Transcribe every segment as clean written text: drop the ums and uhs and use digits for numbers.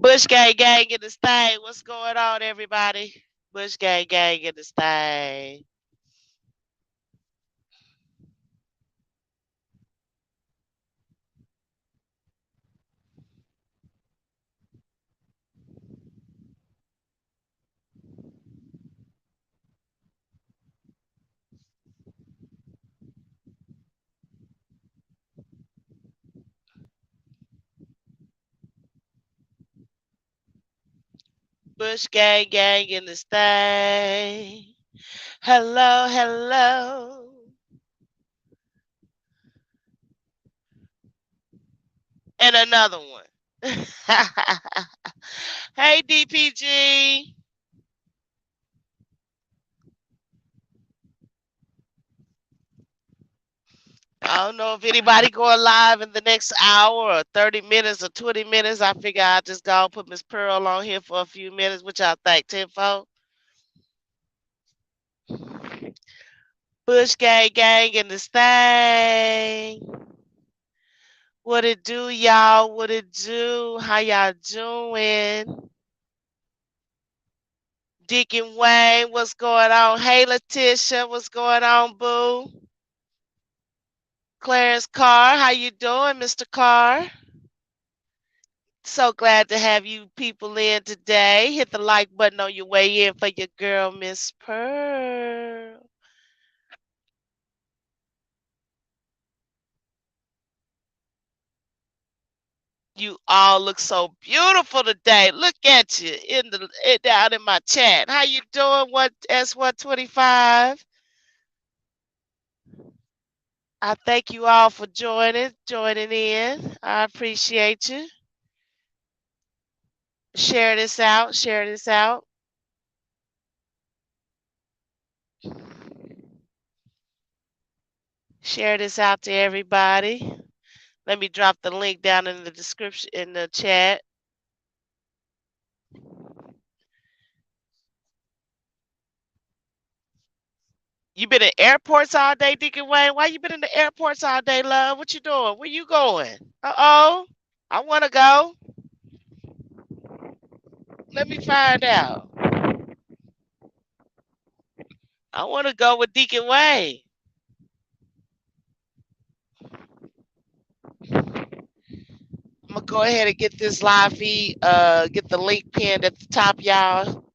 Bush gang gang in this thing. What's going on, everybody? Bush gang gang in this thing. Bush gang gang in this thing. Hello, hello. And another one. Hey, DPG. I don't know if anybody going live in the next hour or 30 minutes or 20 minutes. I figure I'll just go and put Miss Pearl on here for a few minutes, which I think 10 4. Bush gang gang in this thing. What it do, y'all? What it do? How y'all doing? Deacon Wayne, what's going on? Hey, Letitia, what's going on, boo? Clarence Carr, how you doing, Mr. Carr? So glad to have you people in today. Hit the like button on your way in for your girl, Miss Pearl. You all look so beautiful today. Look at you down in my chat. How you doing? What S125? I thank you all for joining in. I appreciate you. Share this out. Share this out. Share this out to everybody. Let me drop the link down in the description in the chat. You been in airports all day, Deacon Wayne? Why you been in the airports all day, love? What you doing? Where you going? Uh-oh. I want to go. Let me find out. I want to go with Deacon Wayne. I'm gonna go ahead and get this live feed, get the link pinned at the top, y'all.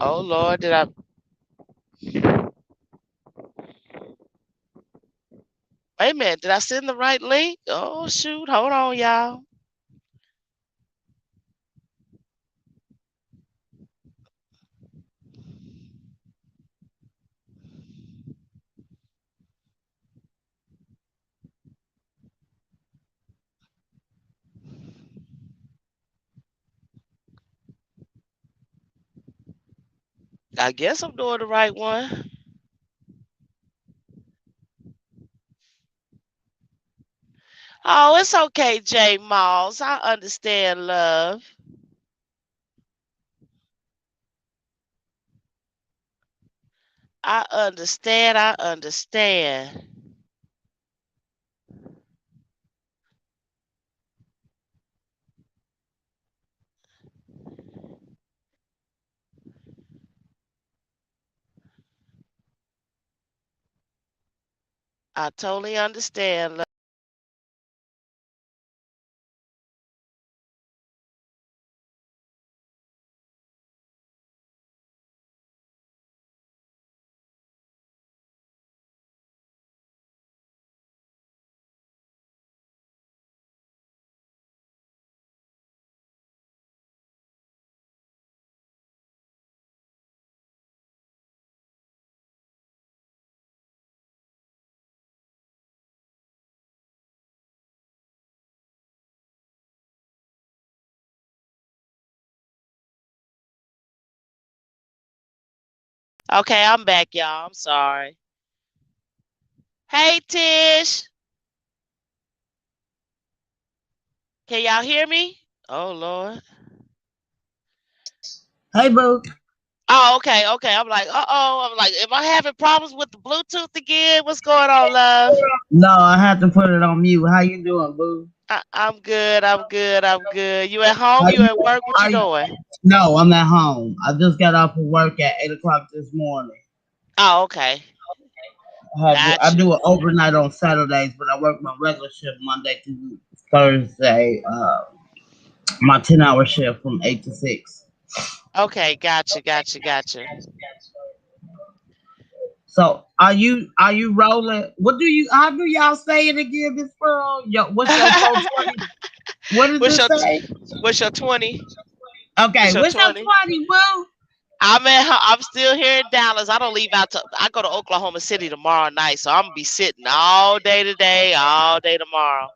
Oh Lord, did I? Wait a minute, did I send the right link? Oh shoot, hold on, y'all. I guess I'm doing the right one. Oh, it's okay, J Malls. I understand, love. I understand. I understand. I totally understand, love. Okay, I'm back, y'all. I'm sorry. Hey, Tish. Can y'all hear me? Oh, Lord. Hey, boo. Oh, okay, okay. I'm like, uh-oh. I'm like, am I having problems with the Bluetooth again? What's going on, love? No, I had to put it on mute. How you doing, boo? I'm good. I'm good. I'm good. You at home? How You you? at work? What How you you? doing? No, I'm at home. I just got off of work at 8 o'clock this morning. Oh, okay. I Got you. do it overnight on Saturdays, but I work my regular shift Monday through Thursday. My 10-hour shift from 8 to 6. Okay, gotcha, gotcha, gotcha. So are you rolling? What do you? How do y'all say it again, Miss Pearl? Yo, what's your 420? What does what's it your say? what's your 20? Okay, What's your what's your 20? 20, boo? I'm still here in Dallas. I don't leave out to I go to Oklahoma City tomorrow night, so I'm gonna be sitting all day today, all day tomorrow.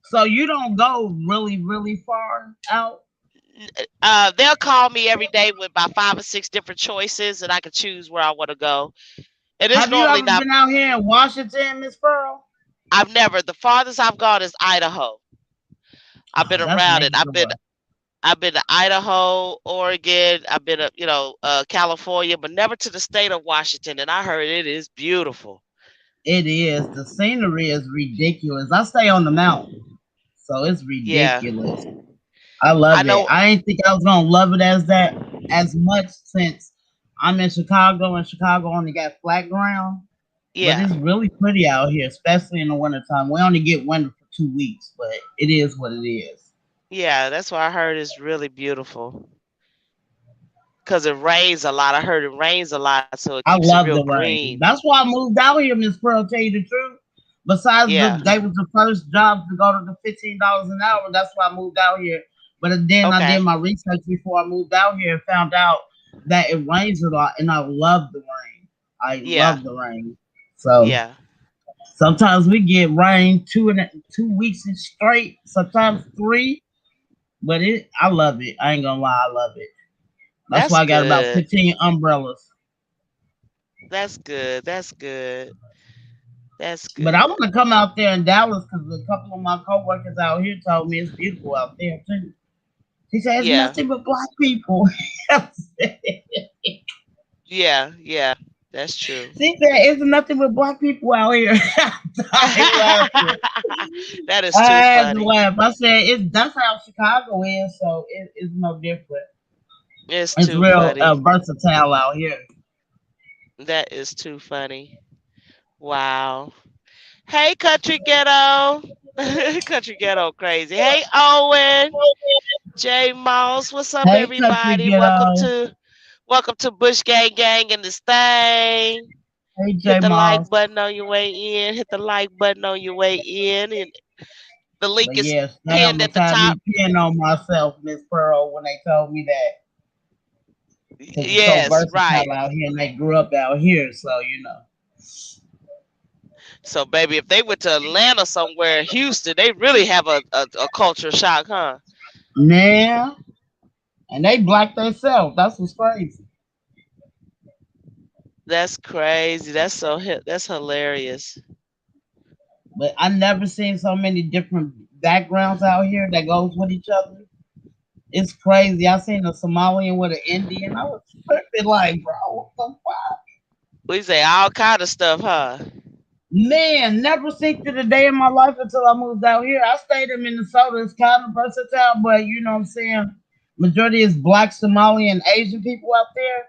So you don't go really, really far out? They'll call me every day with about 5 or 6 different choices, and I can choose where I want to go. And it's Have you normally ever not. been out here in Washington, Miss Pearl? I've never. The farthest I've gone is Idaho. I've been Oh, that's around it. next door. I've been to Idaho, Oregon. I've been to California, but never to the state of Washington. And I heard it is beautiful. It is. The scenery is ridiculous. I stay on the mountain, so it's Yeah, ridiculous. I I love it. know. I didn't think I was gonna love it as much since I'm in Chicago, and Chicago only got flat ground. But Yeah, it's really pretty out here, especially in the wintertime. We only get winter for 2 weeks, but it is what it is. yeah. That's why I heard it's really beautiful. Cause it rains a lot. I heard it rains a lot, so it keeps I it real love the green. rain. That's why I moved out here, Miss Pearl. Tell you the truth. Besides, Yeah. they was the first jobs to go to the $15 an hour. That's why I moved out here. But then I did Okay. my research before I moved out here and found out that it rains a lot, and I love the rain. I Yeah. love the rain. So Yeah. sometimes we get rain 2 weeks in straight. Sometimes three. But I love it. I ain't gonna lie, I love it. That's That's why I got about good. 15 umbrellas. That's good. That's good. That's But I want good. to come out there in Dallas because a couple of my coworkers out here told me it's beautiful out there too. She said it's Yeah. nothing but black people. Yeah. Yeah. That's true. She said it's nothing but black people out here. I laughing. That is I too had to funny. laugh. I said that's how Chicago is, so it's no different. It's It's too real funny. versatile out here. That is too funny. Wow. Hey, country ghetto. Country ghetto crazy. Hey, Owen. J Moss. What's up, Hey, country everybody? ghetto. Welcome to Bush Gang Gang and this thing. Hey, Hit J the like Moss. button on your way in. Hit the like button on your way in. And the link But is yeah, pinned Sam at was the had top. me peeing on myself, Miss Pearl, when they told me that because it's so Yes, right. versatile out here, and they grew up out here, so So, baby, if they went to Atlanta somewhere, Houston, they really have a culture shock, huh? now, and they black themselves. That's what's crazy. That's crazy. That's hilarious. But I never seen so many different backgrounds out here that goes with each other. It's crazy. I seen a Somalian with an Indian. I was tripping like, bro, what the fuck? We say all kind of stuff, huh? Man, never seen to the day in my life until I moved out here. I stayed in Minnesota. It's kind of versatile, but you know what I'm saying? Majority is black, Somali, and Asian people out there.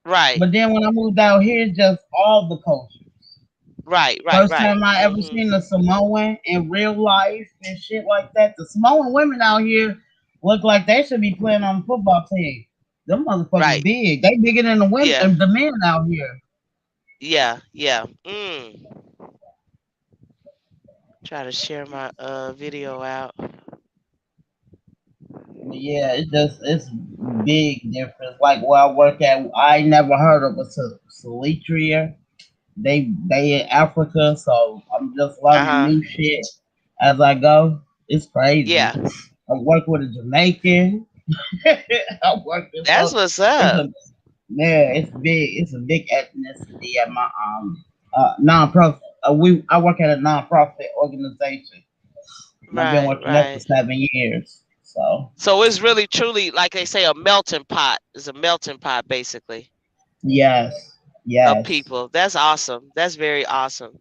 Right, But then when I moved out here, it's just all the culture. right, right, First right. time I ever seen a Samoan in real life and shit like that. The Samoan women out here look like they should be playing on the football team. Them motherfuckers Right. big. They bigger than the women, Yeah, the men out here. yeah, yeah. Try to share my video out. But yeah, it's big difference. Like where I work at, I never heard of a Solitria. They in Africa, so I'm just Uh learning huh. new shit as I go. It's crazy. Yeah, I work with a Jamaican. I work with that's so what's it's up. a yeah, it's big. It's a big ethnicity at my nonprofit. I work at a nonprofit organization, and I've been Right, working there for right. 7 years. So So it's really truly like they say a melting pot. It's a melting pot basically yes, of yes, people. That's awesome. That's very awesome.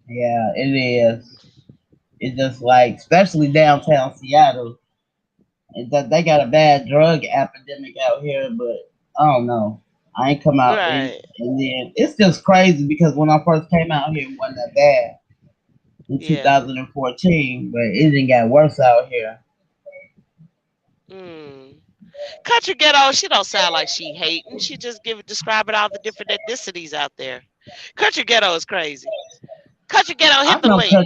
yeah, it is. It's just like, especially downtown Seattle, that they got a bad drug epidemic out here. But I don't know. I ain't come out, Right. and then it's just crazy because when I first came out here, it wasn't that bad in Yeah. 2014, but it didn't get worse out here. Mm. Country ghetto, she don't sound like she hating. She just describing all the different ethnicities out there. Country ghetto is crazy. Country ghetto, I hit the know, link. cause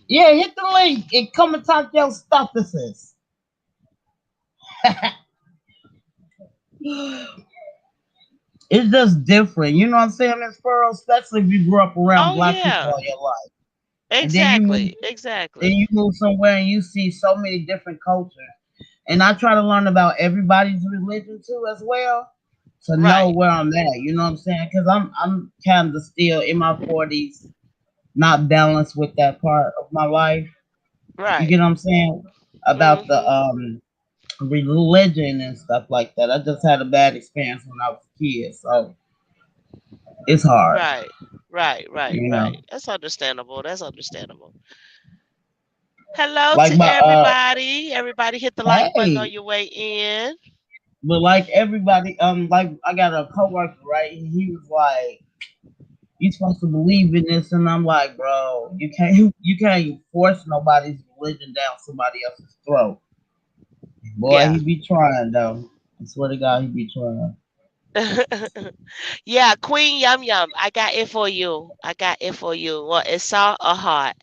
yeah, hit the link and come and talk your stuff. This is. It's just different. You know what I'm saying, Miss Pearl? Especially if you grew up around Oh black people yeah. all your life. And Exactly. then Exactly. you move somewhere and you see so many different cultures. And I try to learn about everybody's religion too as well to know Right. where I'm at. You know what I'm saying? Because I'm kind of still in my 40s, not balanced with that part of my life. You Right. get what I'm saying? About the Mhm. religion and stuff like that. I just had a bad experience when I was a kid, so it's hard. Right. Right. Right. You know, Right. That's understandable. That's understandable. Hello like to my everybody. Everybody hit the like button on hey, your way in. but like everybody, like I got a coworker, right? He was like, "You supposed to believe in this," and I'm like, "Bro, you can't force nobody's religion down somebody else's throat." Boy, Yeah. he be trying though. I swear to God, he be trying. Yeah, Queen Yum Yum. I got it for you. I got it for you. Well, it's all a heart.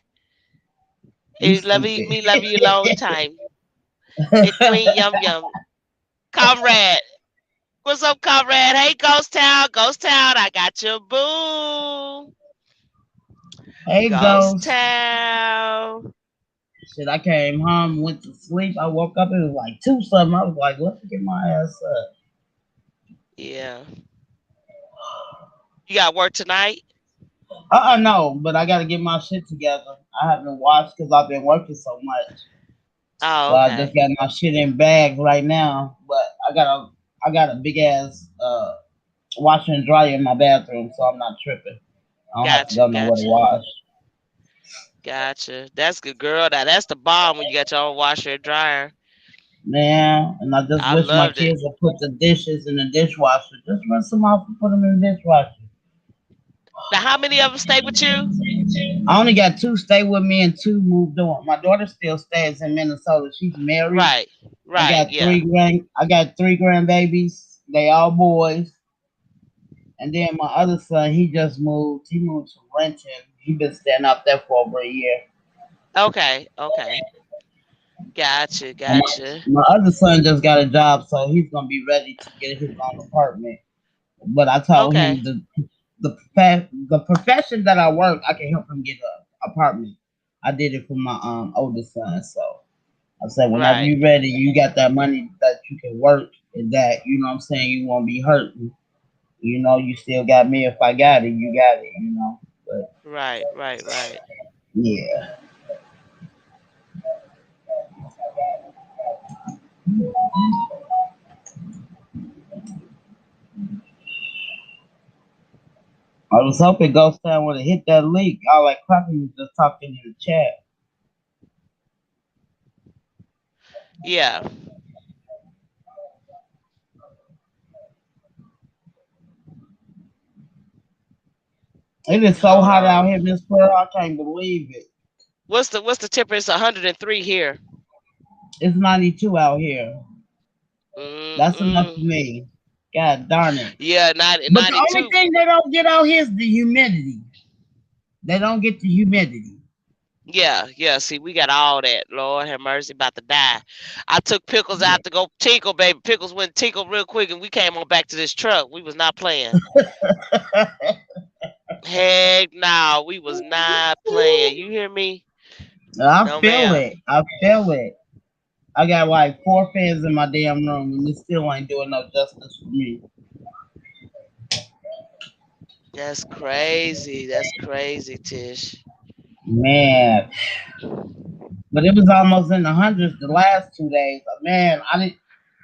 You It love you, stupid. me love you long time. It Queen Yum Yum. Comrade. What's up, comrade? Hey, Ghost Town. Ghost Town. I got your boo. Hey, Ghost Ghost. Town. Shit, I came home, went to sleep. I woke up, it was like two something. I was like, let me get my ass up. Yeah. You got work tonight? No, but I gotta get my shit together. I haven't watched because I've been working so much. Oh, So I just okay. got my shit in bags right now. But I got a big ass washer and dryer in my bathroom, so I'm not tripping. I don't have to Gotcha. go nowhere to Gotcha. wash. Gotcha. That's good, girl. Now that's the bomb when you got your own washer and dryer. Man, and I just I wish my loved it. kids would put the dishes in the dishwasher. Just rinse them off and put them in the dishwasher. Now, how many of them stay with you? I only got two stay with me and two moved on. My daughter still stays in Minnesota. She's married. Right. Right. Yeah. I got three grandbabies. They all boys. And then my other son, he just moved. He moved to Renton. He been staying up there for over a year. Okay. Okay. Gotcha. And Gotcha. my other son just got a job, so he's gonna be ready to get his own apartment. But I told him Okay. the profession that I work, I can help him get a apartment. I did it for my oldest son, so I said whenever Right. you ready, you got that money that you can work and that you know what I'm saying you won't be hurting. You know, you still got me. If I got it, you got it. You know, but Right. Right. Right. yeah. I was hoping Ghost Town would have hit that leak. All that crap he was just talking in the chat. Yeah. It is so Hold hot out here, on. Miss Pearl. I can't believe it. What's the temperature? It's 103 here. It's 92 out here. That's enough for Mm-mm. me. God darn it. Yeah, But the only 92. thing they don't get out here is the humidity. They don't get the humidity. Yeah, yeah. See, we got all that. Lord have mercy, about to die. I took Pickles Yeah. out to go tinkle, baby. Pickles went tinkle real quick, and we came on back to this truck. We was not playing. Heck, no, we was not playing. You hear me? I No, feel ma'am. it. I feel it. I got like four fans in my damn room, and it still ain't doing no justice for me. That's crazy. That's crazy, Tish. Man, but it was almost in the hundreds the last 2 days. Man, I didn't.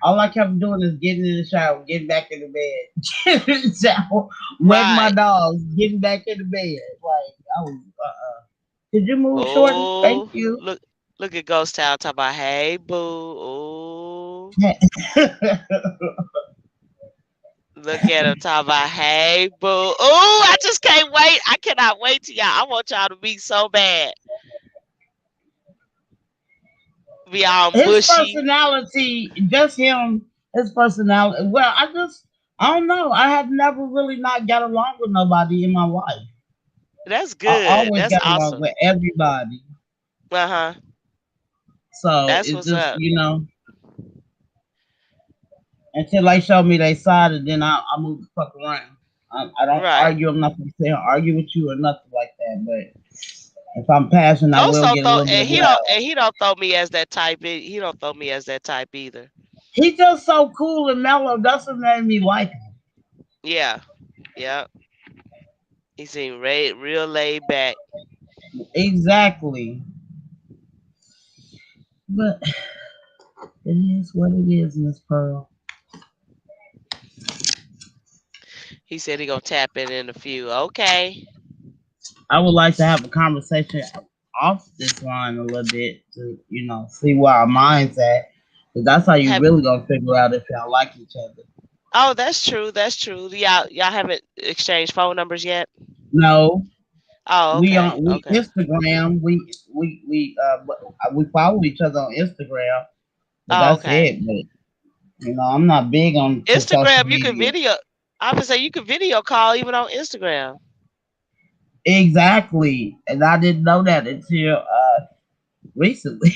All I kept doing is getting in the shower, getting back in the bed, getting in the shower, wetting my Right. dogs, getting back in the bed. Like I was. Could you move shorter? Thank Oh, you. look at Ghost Town talking about, hey boo. Oh, look at him talking about, hey boo. Oh, I just can't wait. I cannot wait to y'all. I want y'all to be so bad. Be all His mushy. personality, just him, his personality. Well, I don't know. I have never really not got along with nobody in my life. That's I good. always That's got along awesome. with everybody. Uh huh. So That's it's what's just, up. until they show me their side, and then I move the fuck around. I don't Right. argue. I'm not gonna say argue with you or nothing like that. But if I'm passionate, I Ghost will don't get a throw, little bit loud. and he don't throw me as that type. He don't throw me as that type either. He's just so cool and mellow. That's what made me like him. Yeah. Yeah. He seemed real laid back. Exactly. But it is what it is, Miss Pearl. He said he gonna tap in a few. Okay. I would like to have a conversation off this line a little bit to, see where our minds at. Because that's how you Have really gonna figure out if y'all like each other. Oh, that's true. That's true. Y'all haven't exchanged phone numbers yet. No, Oh, we okay. on we Okay. Instagram. We follow each other on Instagram, but Oh, that's okay. it. But I'm not big on to social Instagram, you can media. video. I would say you can video call even on Instagram. Exactly, and I didn't know that until recently.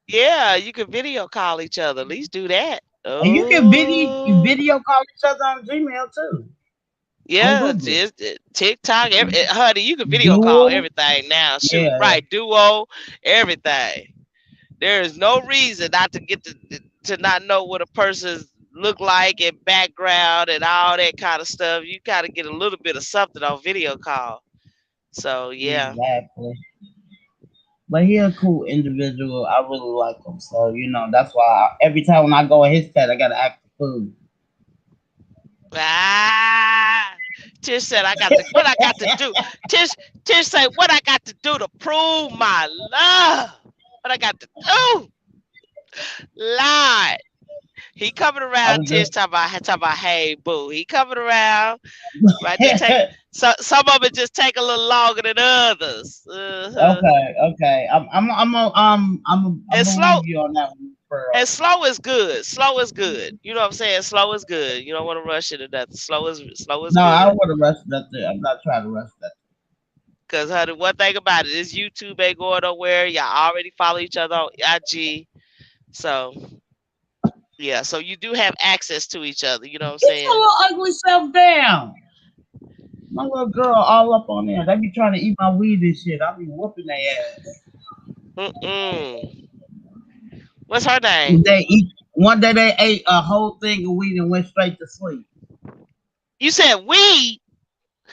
Yeah, you can video call each other. At least do that. And you can Oh, video call each other on Gmail too, on yeah. Google. Just TikTok, honey. You can video call Dual, everything now. Shoot, yeah, right? Duo, everything. There is no reason not to get to not know what a person's look like and background and all that kind of stuff. You gotta get a little bit of something on video call. So yeah. exactly. But he a cool individual. I really like him. So that's why every time when I go in his chat, I gotta act the fool. Ah, Tish said I got to what I got to do. Tish Tish said what I got to do to prove my love. What I got to do. Lord. He coming I around, was Tish talking about hey boo. He coming around. Might just take some of it just take a little longer than others. Uh-huh. okay, okay. I'm And gonna slow leave you on that one, and Pearl. slow is good. Slow is good. You know what I'm saying? Slow is good. You don't want to rush it or nothing. Slow is No, I good. don't want to rush nothing. I'm not trying to rush nothing. Cause honey, one thing about it is YouTube ain't going nowhere. Y'all already follow each other on IG. So yeah, so you do have access to each other, you know what I'm Get your saying? little ugly self down. My little girl all up on there. They be trying to eat my weed and shit. I be whooping their ass. Mm-mm. What's her name? They eat. One day they ate a whole thing of weed and went straight to sleep. You said weed.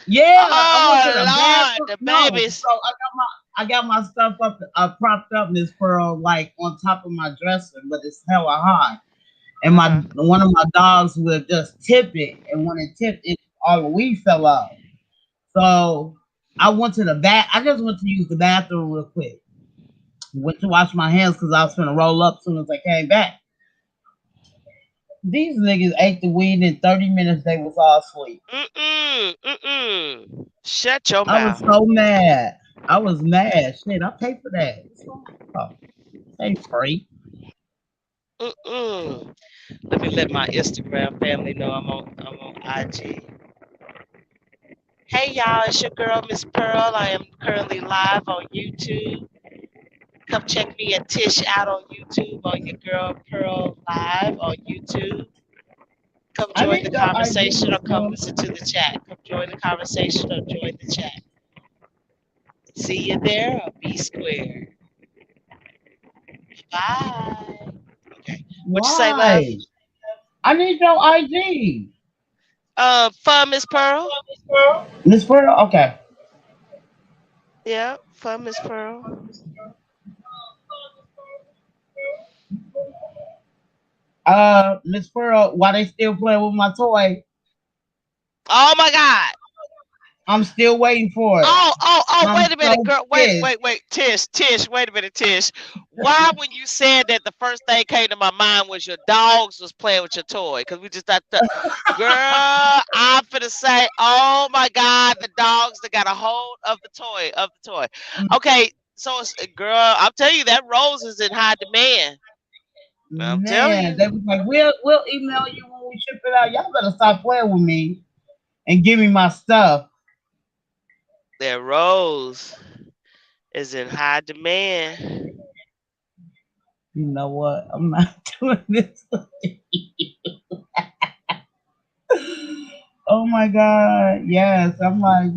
Yeah, I went to Oh the Lord, bathroom. the No, babies. so I got my stuff up, propped up, Miss Pearl, like on top of my dresser, but it's hella high. And my Uh-huh. one of my dogs would just tip it, and when it tipped, all the weed fell out. So I went to the bath. I just went to use the bathroom real quick. Went to wash my hands because I was gonna roll up as soon as I came back. These niggas ate the weed in 30 minutes. They was all asleep. Mm-mm. Mm-mm. Shut your I was mouth. so mad. I was mad. Shit, I paid for that. What's wrong? Oh, ain't free. Mm-mm. Let me let my Instagram family know I'm on IG. Hey y'all, it's your girl Miss Pearl. I am currently live on YouTube. Come check me and Tish out on YouTube on your girl Pearl live on YouTube. Come I join need the your ID, conversation or Miss come Pearl. listen to the chat. Come join the conversation or join the chat. See you there or be square. Bye. Okay. What you say, love? Why? I need your ID. Fun Miss Pearl. Miss Pearl? Okay. Yeah, fun Miss Pearl. Miss Pearl, why they still playing with my toy? Oh my God. I'm still waiting for it. I'm Wait a minute, so girl. pissed. Wait. Tish, wait a minute, Tish. Why, when you said that, the first thing came to my mind was your dogs was playing with your toy? Because we just thought, girl, I'm finna say, oh my God, the dogs that got a hold of the toy. Okay, so girl, I'm telling you, that rose is in high demand. I'm telling Man, you, they was like, we'll email you when we ship it out. Y'all better stop playing with me and give me my stuff. that rose is in high demand. You know what? I'm not doing this. Oh my god, yes. I'm like,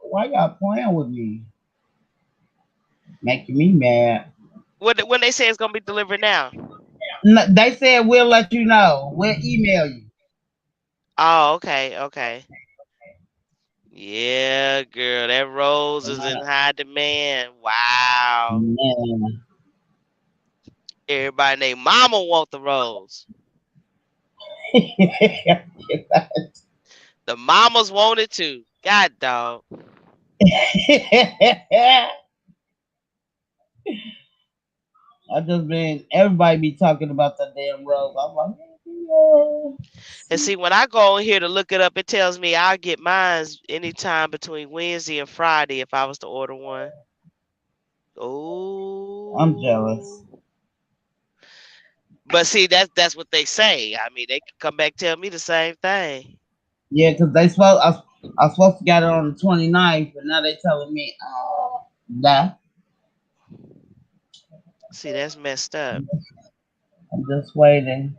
why y'all playing with me? Making me mad. When they say it's gonna be delivered now. They said we'll let you know. We'll email you. Oh, okay. Yeah, girl, that rose is in high demand. Wow. Man. Everybody named Mama want the rose. The mamas want it too. God dog. I just been everybody be talking about that damn rose. I'm like, yeah. And see, when I go on here to look it up, it tells me I'll get mine anytime between Wednesday and Friday if I was to order one. I'm jealous. Oh. But see, that's what they say. I mean, they can come back tell me the same thing. Yeah, because I was supposed to get it on the 29th, but now they telling me, nah, See, that's messed up. I'm just waiting.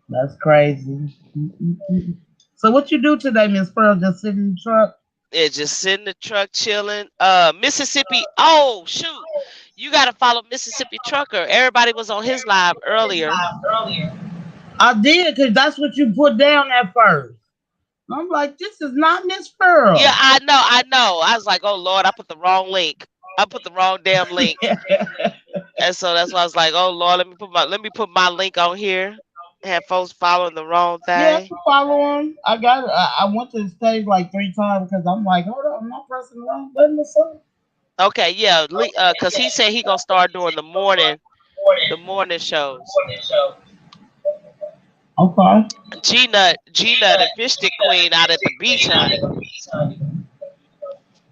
That's crazy. Mm-mm-mm. So what you do today, Miss Pearl? Just sit in the truck? It just sit in the truck chilling. Mississippi. Oh shoot, you gotta follow Mississippi Trucker. Everybody was on his live earlier. I did, because that's what you put down at first. I'm like, this is not Miss Yeah, Pearl. I know. I was like, oh Lord, I put the wrong link. I put the wrong damn link. And so that's why I was like, oh Lord, let me put my link on here. Have folks following the wrong Yeah, I thing. can follow him. I went to the stage like 3 times because I'm like, hold on, I'm not pressing the wrong button or something. Okay, yeah, cause he said he gonna start doing the morning shows. Okay. G Nut, and Fish Stick Queen out at the beach, honey.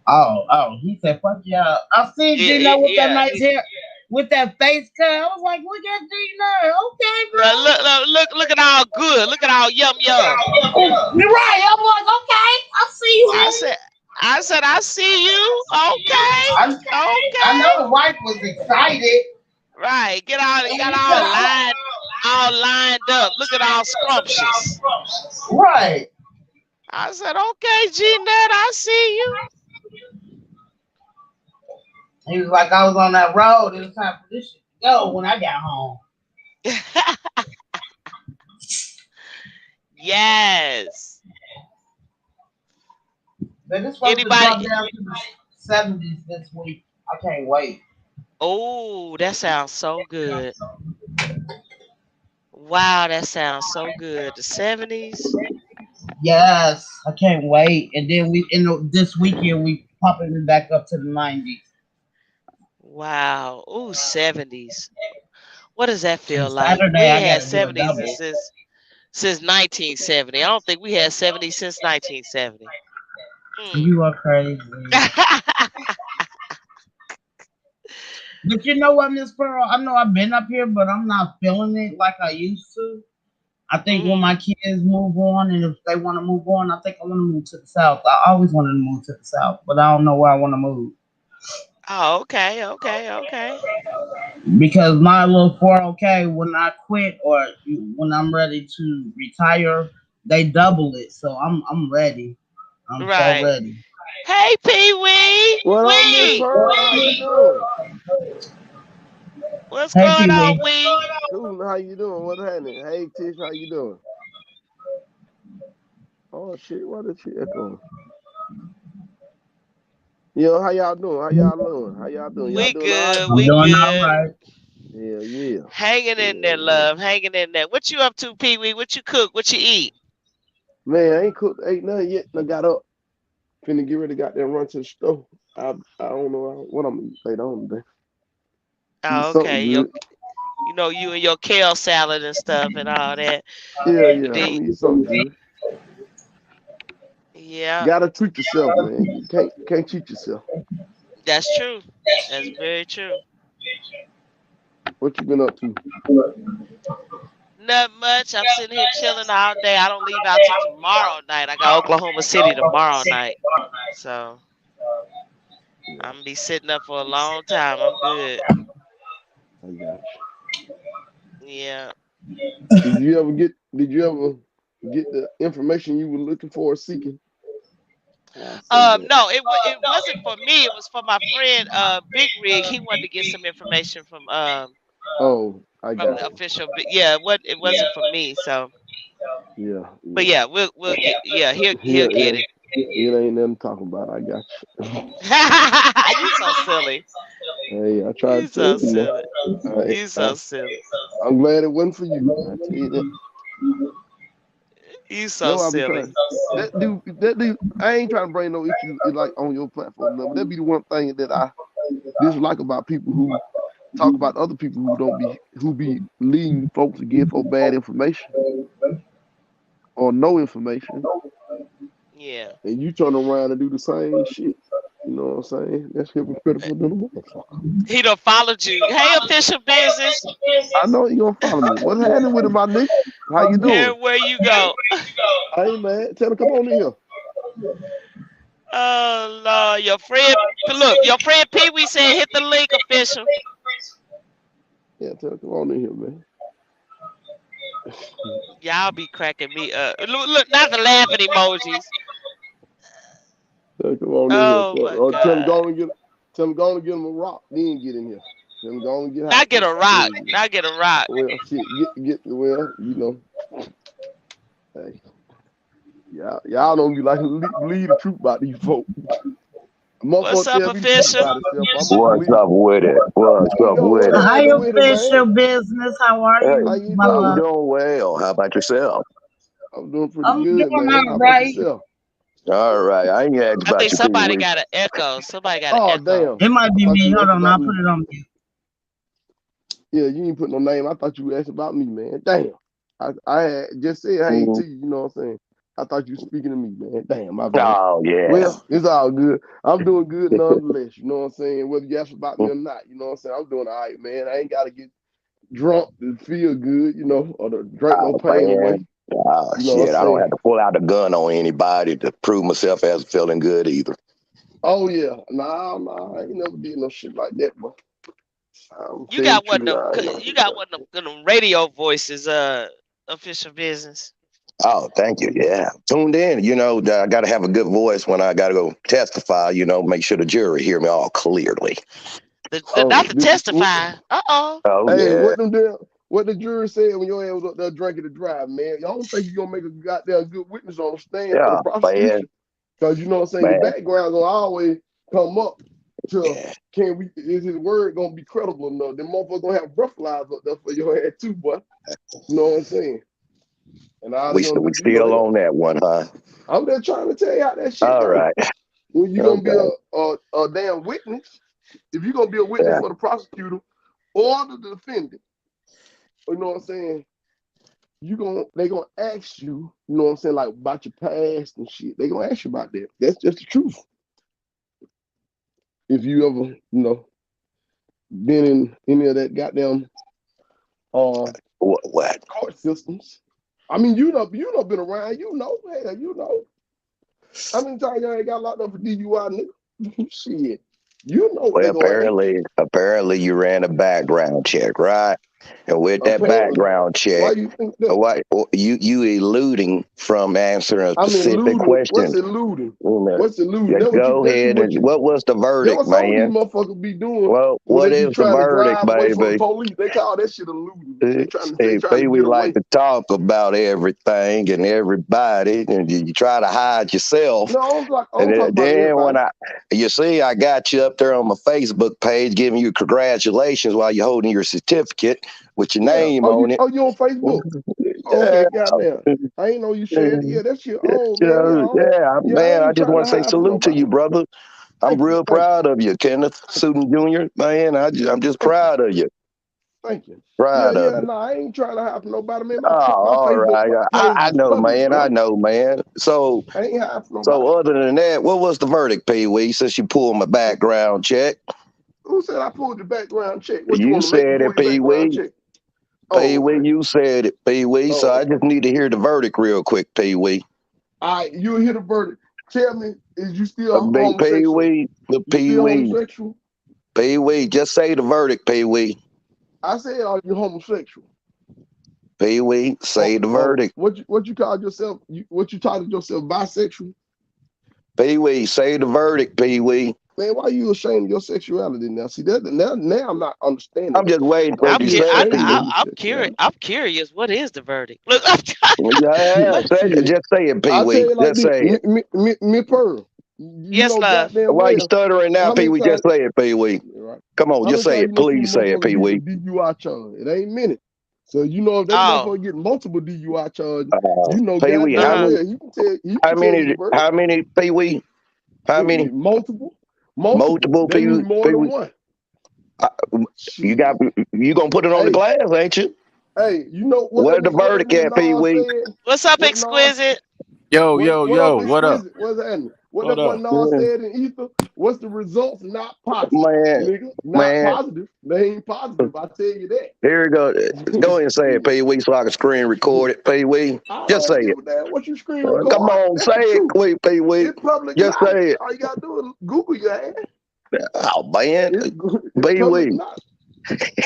Oh, he said, fuck y'all. I seen Gino with that Yeah, nice hair, with that face cut. I was like, look at Gino. Okay, yeah. girl. Look at all good. Look at all yum yum. You're right. I'm like, okay, I see you, I honey. said, I see you. Okay, I okay. know the wife was excited. Right. Get all you got all lined up. Look at all scrumptious. Right. I said, okay, G Nut, I see you. He was like, I was on that road. It was time for this shit to go when I got home. Yes. But it's supposed to drop Anybody? down to the 70s this week. I can't wait. Oh, that sounds so good. Wow, that sounds so good. The 70s. Yes, I can't wait. And then this weekend we popping it back up to the 90s. Wow. Ooh, 70s. What does that feel And like? Saturday We I ain't had gotta do a 70s double. since 1970. I don't think we had 70s since 1970. Mm. You are crazy. But you know what, Miss Pearl? I know I've been up here, but I'm not feeling it like I used to. I think when Hmm. my kids move on, and if they want to move on, I think I want to move to the south. I always wanted to move to the south, but I don't know where I want to move Oh, okay. because my little 401k when I quit or when I'm ready to retire, they double it. So I'm ready. I'm so Right. ready. Hey, Pee Wee. What up, Miss Wee. Pearl? How you doing? What's Hey, going Pee Wee. on, Wee? Cool. How you doing? What happening? Hey, Tish, how you doing? Oh shit, why did she echo? Yo, how y'all doing? How y'all doing? How y'all doing? Y'all We doing all right? good. I'm We doing all good. right. Yeah, yeah, Hanging in yeah, there, yeah. love. Hanging in there. What you up to, Pee Wee? What you cook? What you eat? Man, I ain't cooked, ain't nothing yet. And I got up, finna get ready, got there, run to the store. I don't know what I'm gonna eat later on today. Eat Oh, something okay. good. You and your kale salad and stuff and all that. Yeah, yeah. I'm The gonna eat something good. yeah, Gotta treat yourself, man. You can't cheat yourself. that's true. That's very true. What you been up to? Not much. I'm sitting here chilling all day. I don't leave out till tomorrow night. I got Oklahoma City tomorrow night. So I'm Yeah, gonna be sitting up for a long time. I'm good. I got Yeah. you. Did you ever get the information you were looking for or seeking? I say that. No, it wasn't for me. It was for my friend Big Rig. He wanted to get some information Oh, I from got the official. Yeah, it wasn't for me. So, you. Yeah, but yeah. yeah, we'll get. Yeah, he'll Here, get here, it. it ain't nothing to talk about. I got you. You so silly. Hey, I You tried to tell so you, man. silly. You so silly. I'm glad it wasn't for you. I tell you that. You so No, I be trying. silly. That dude. I ain't trying to bring no issue like on your platform, no, but that be the one thing that I dislike about people who talk about other people who be leading folks to give for bad information or no information, Yeah. and you turn around and do the same shit. You know what I'm saying? That's hypocritical than a motherfucker. He done followed you. Hey, official business. I know you gonna follow me. What's happening with it, my nigga? How you doing? Everywhere you go. Hey man, tell him come on in here. Oh Lord, your friend Pee Wee said hit the link official. Yeah, tell him come on in here, man. Y'all be cracking me up. Look, not the laughing emojis. Tell him come on in here. Oh my Tell him God. tell him go and get him a rock, then get in here. Tell him go and get hot Not get then. a rock. Then get in. Not get a rock. Well, shit, well, hey, y'all don't be like believe the truth about these folks. A What's motherfucker up, tell me the truth official? about itself, I'm gonna What's believe up it. with it? What's up Yo, with what it? Hi, happening with it, man? official business. How are Hey, How you, you my I'm love? doing? doing well. How about yourself? I'm doing pretty I'm doing good, man. How all about right. yourself? All right. I ain't asked I think about you, Pee somebody Wee. got an echo. Somebody got an Oh echo. damn. It might I be thought me. you Hold asked on, about I'll put me. it on mute. Yeah, you ain't put no name. I thought you asked about me, man. Damn. I had just said hey Mhm. to you, you know what I'm saying? I thought you speaking to me, man. Damn, my bad. Oh, yeah. Well, it's all good. I'm doing good nonetheless, you know what I'm saying? Whether you ask about me or not, you know what I'm saying? I'm doing all right, man. I ain't gotta get drunk to feel good, or to drink no Oh, pain man. away. Oh, You know what I'm shit. I don't saying? have to pull out a gun on anybody to prove myself as feeling good either. Oh yeah. Nah, I ain't never did no shit like that, but I'm You telling the got one truth of now. I them. ain't never You did got that. one of them radio voices. Official business. Oh, thank you. Yeah. Tuned in. I got to have a good voice when I got to go testify, make sure the jury hear me all clearly. The Oh, not to testify. Uh-oh. Oh, hey, yeah. what the jury said when your ass was up there drinking to drive, man? Y'all don't think you gonna make a goddamn good witness on the stand for the Yeah, man. prosecution? Cause you know what I'm saying, the Man. background gonna always come up to Yeah. is his word gonna be credible enough? Them motherfuckers gonna have breathalyzers up there for your head too, boy. You know what I'm saying? And all they We, gonna we do, still on that one, huh? I'm just trying to tell you how that shit All go. right. When you gonna be Okay. a damn witness, if you're gonna be a witness Yeah. for the prosecutor or the defendant, you know what I'm saying? They gonna ask you, you know what I'm saying, like about your past and shit. They gonna ask you about that. That's just the truth. If you ever, been in any of that goddamn uh What? court systems. I mean, you know been around, hell, you know. How many times y'all ain't got locked up for DUI, nigga? Shit. You know what Well, they gonna ask. apparently you ran a background check, right? And with that Apparently. background Why check, you think that? why you eluding from answering a I'm specific eluding. What's question. eluding? You know, What's eluding? just go That's ahead what and you. what was the That verdict, what some of these man? motherfuckers be doing Well, when what they be is the trying to verdict, drive away from the baby? police. They call that shit eluding. They Hey, trying to P, we get like away. to talk about everything and everybody, and you try to hide yourself. No, I And don't talk about then when everybody. you see, I got you up there on my Facebook page giving you congratulations while you're holding your certificate with your Yeah. name on it. You on Facebook? Oh, Yeah, okay, goddamn. I ain't know you shared it. Yeah, that shit old, man. I man, I ain't just trying want to to say hide from salute to nobody. you, brother. I'm Thank you, real thank you, proud of you, Kenneth thank you, Sutton Jr. Man, I'm just thank you, proud of you. thank you. Proud of Yeah. you. No, I ain't trying to hide from nobody, man. Oh, My all Facebook right. page I is know, public, man. I bro. know, man. I ain't hiding from So nobody. other than that, what was the verdict, Pee Wee? Since you pulled my background check, Who said I pulled the background check? What you you want to make me said pull it, your Pee background Wee. check? Pee Oh, Wee, okay. you said it, Pee Wee. So Oh, I just okay. need to hear the verdict real quick, Pee Wee. All right, you hear the verdict. Tell me, is you A still big Pee homosexual? Wee, the You Pee still Wee, homosexual? Pee Wee. Just say the verdict, Pee Wee. I said, are you homosexual? Pee Wee, say the verdict. What you called yourself? What you titled yourself? Bisexual? Pee Wee, say the verdict, Pee Wee. Man, why are you ashamed of your sexuality now? See that now I'm not understanding I'm just waiting for why it I'm to you cu- say it, Pee ashamed of Wee. your I'm curious. sexuality. I'm curious. What is the verdict? Look, I'm Yeah, Shit, shit. just say it, Pee I tell Wee. you like Just this, say it. me Pearl. You yes, know love. goddamn Why you well stuttering now, how Pee many Wee? Just times, say it, Pee Wee. right? Come on, How just many say times it. you know people Please say it, motherfuckers Pee getting a Wee. DUI charge? It ain't many. So you know if that Oh, motherfucker getting multiple DUI charges, Uh, you know Pee Wee, uh goddamn huh. well he can tell you the verdict. how many, Pee Wee? How many? Multiple, multiple. Multiple That Pee mean Wee? more Pee than Wee? one. Uh, you got, Shit. you gonna put it on the Hey, glass, ain't you? hey, you know Where the what that verdict nigga at, Pee Nas Wee? said? What's up, What Nas exquisite? Yo, yo, what up yo, what up? exquisite? What's happening? What What that boy up? Nas Yeah, said in Ether? What's the results? Not positive, man, nigga. Not man. positive. They ain't positive. I tell you Here you go. Go ahead that. and say it, Pee Wee, so I can screen record it, Pee Wee. I Just say don't it. give a damn what you screen Come record. on, That's say the it, truth. quick, Pee Wee. It's public Just knowledge. say it. All you gotta do is Google your ass. Oh man, It's Pee public Wee. knowledge.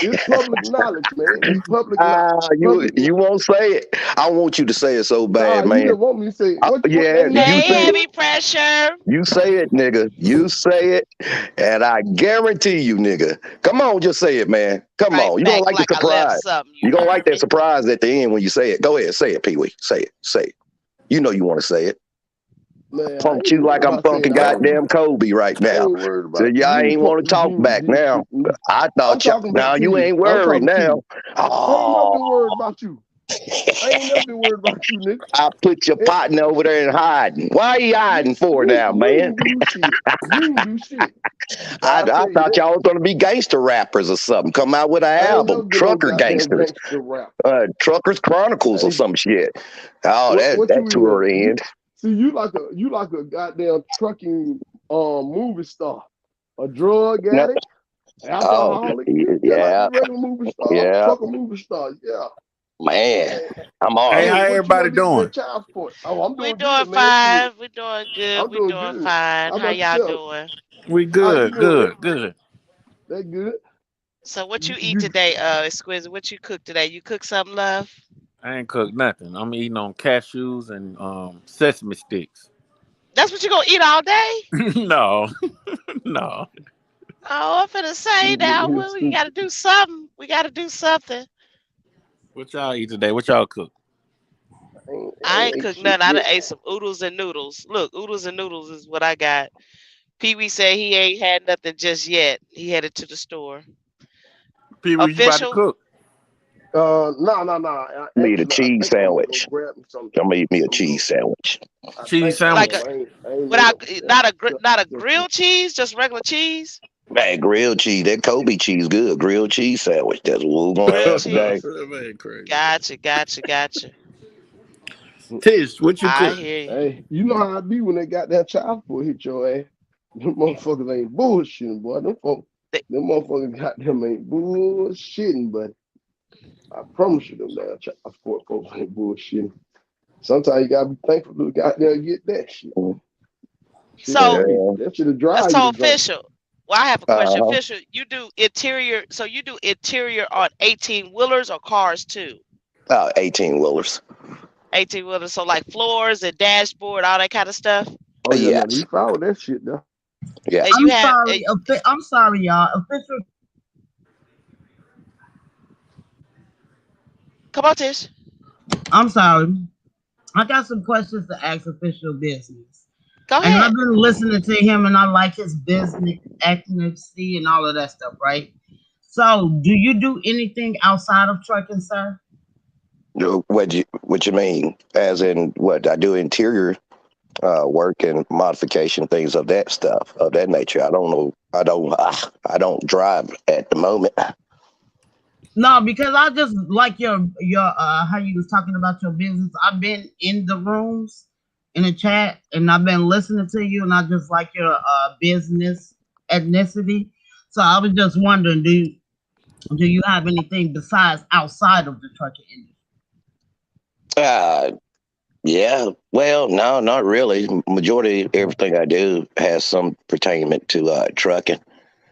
It's public knowledge, man. It's public Ah, knowledge. Public you knowledge. won't say it. I want you to say it so Nah, bad, you man. didn't want me to say it. What Yeah, that nigga you Hey, say said it. heavy what? pressure. You say it, nigga. You say it, and I guarantee you, nigga. Come on, just say it, man. Come Right on. You're gonna back like the like I left surprise. something. You You're gonna hear like that me? surprise at the end when you say it. Go ahead, say it, Pee Wee. Say it. Say it. You know you want to say it. Man, I Punked ain't you worried like I'm about saying punking all you. goddamn Kobe right I now. ain't worried So about y'all ain't want to talk back now. I I'm thought y'all. talking back Now to you you. ain't I'm worried talking to now. you. I ain't never Oh, been worried about you. I ain't never been worried about you, nigga. I put your Eh, partner over there and hiding. Why are you hiding for now, you man? ain't do shit. You ain't do shit. I I tell you thought that. y'all was gonna be gangster rappers or something. Come out with an I ain't album, never been no Trucker goddamn Gangsters, gangster rap. Truckers Chronicles or Hey, some shit. Oh, what that you tour is? end. You like a goddamn trucking movie star, a drug No, addict, oh, alcoholic. You just like a yeah, regular movie star, yeah, trucker movie star. Yeah. man. I'm Hey, all how Hey, what you everybody gonna get for doing? that child support? Oh, I'm We doing doing good, man. Shit, fine. We doing good. I'm We doing doing good. fine. How How about y'all yourself? doing? We How you good, doing? good, good. That good? So what you eat You today, exquisite? What you cook today? You cook something, love? I ain't cooked nothing. I'm eating on cashews and sesame sticks. That's what you gonna eat all day? No, no. Oh, I'm finna say now. you Well, we stupid. gotta do something. We gotta do something. What y'all eat today? What y'all cook? I ain't Ain't cooked shit nothing. I done yet. ate some oodles and noodles. Look, oodles and noodles is what I got. Pee Wee said he ain't had nothing just yet. He headed to the store. People, you about to Official? cook? No. me the Actually, I cheese think I'm gonna go sandwich. grab me some. I'm gonna eat me a I'm gonna. cheese sandwich. I Cheese think I Like sandwich? am. a I ain't made without up yet. not a Just yet. grilled cheese, just regular cheese. Man, grilled cheese. That Kobe cheese good. Grilled cheese sandwich. That's what we're gonna Grilled have today. cheese. Man, crazy. Gotcha. Tish, what you I cook? hear you. Hey, you know how I be when they got that child support hit your ass. Them motherfuckers ain't bullshitting, boy. They, Them motherfuckers goddamn ain't bullshitting, but I promise you, them damn child support folks ain't bullshitting. Sometimes you gotta be thankful to goddamn get that shit. Mm, Shit, so that shit'll drive you so to drink. official. Well, I have a question. Uh, Fisher, you do interior, so you do interior on 18 wheelers or cars too? 18 wheelers. 18 wheelers, so like floors and dashboard, all that kind of stuff. Oh yeah, now Yes, he found that shit though. And yes. you I'm have, sorry. I'm sorry, y'all. Official. come on, Tish. I'm sorry. I got some questions to ask official business. Go And I've ahead. been listening to him and I like his business accuracy and all of that stuff, right? So, do you do anything outside of trucking, sir? What you mean? As in what I do interior work and modification things of that stuff of that nature. I don't know. I don't drive at the moment. No, because I just like your how you was talking about your business. I've been in the rooms in the chat and I've been listening to you and I just like your business ethnicity. So I was just wondering, do you have anything besides outside of the trucking industry? Uh, yeah. Well, no, not really. Majority of everything I do has some pertainment to trucking.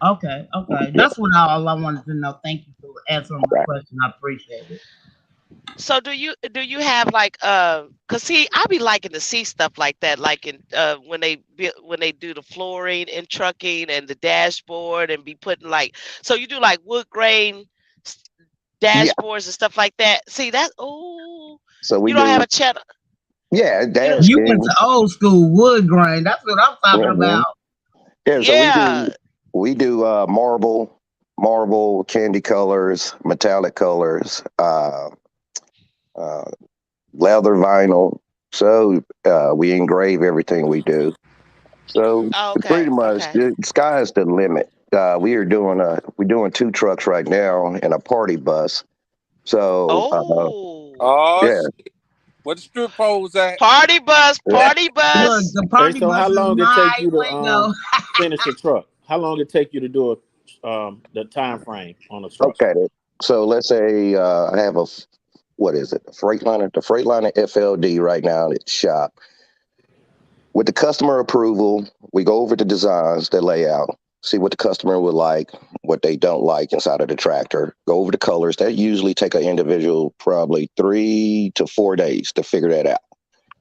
Okay, okay. Yeah. That's what all I wanted to know. Thank you for answering my Right. question. I appreciate it. So do you have like cause see I be liking to see stuff like that like in when they do the flooring and trucking and the dashboard and be putting like so you do like wood grain s- Yeah. dashboards and stuff like that. See that oh So we you don't have do. a channel Yeah, you know dash You went to kings. old school wood grain. That's what I'm talking Hmm. about. Yeah. So yeah we do marble, candy colors, metallic colors, uh, leather, vinyl. So we engrave everything we do. So oh, pretty okay much okay the sky's the limit. We're doing two trucks right now and a party bus. So oh Oh yeah, shit! Where the strip poles at? yeah. party Look, bus the Hey, party so bus how is long it take my you to lingo. finish a truck? How long it take you to do a the time frame on a truck? Okay. So let's say I have what is it? A Freightliner, the Freightliner FLD right now at the shop. With the customer approval, we go over the designs, the layout, see what the customer would like, what they don't like inside of the tractor. Go over the colors. That usually take an individual probably 3 to 4 days to figure that out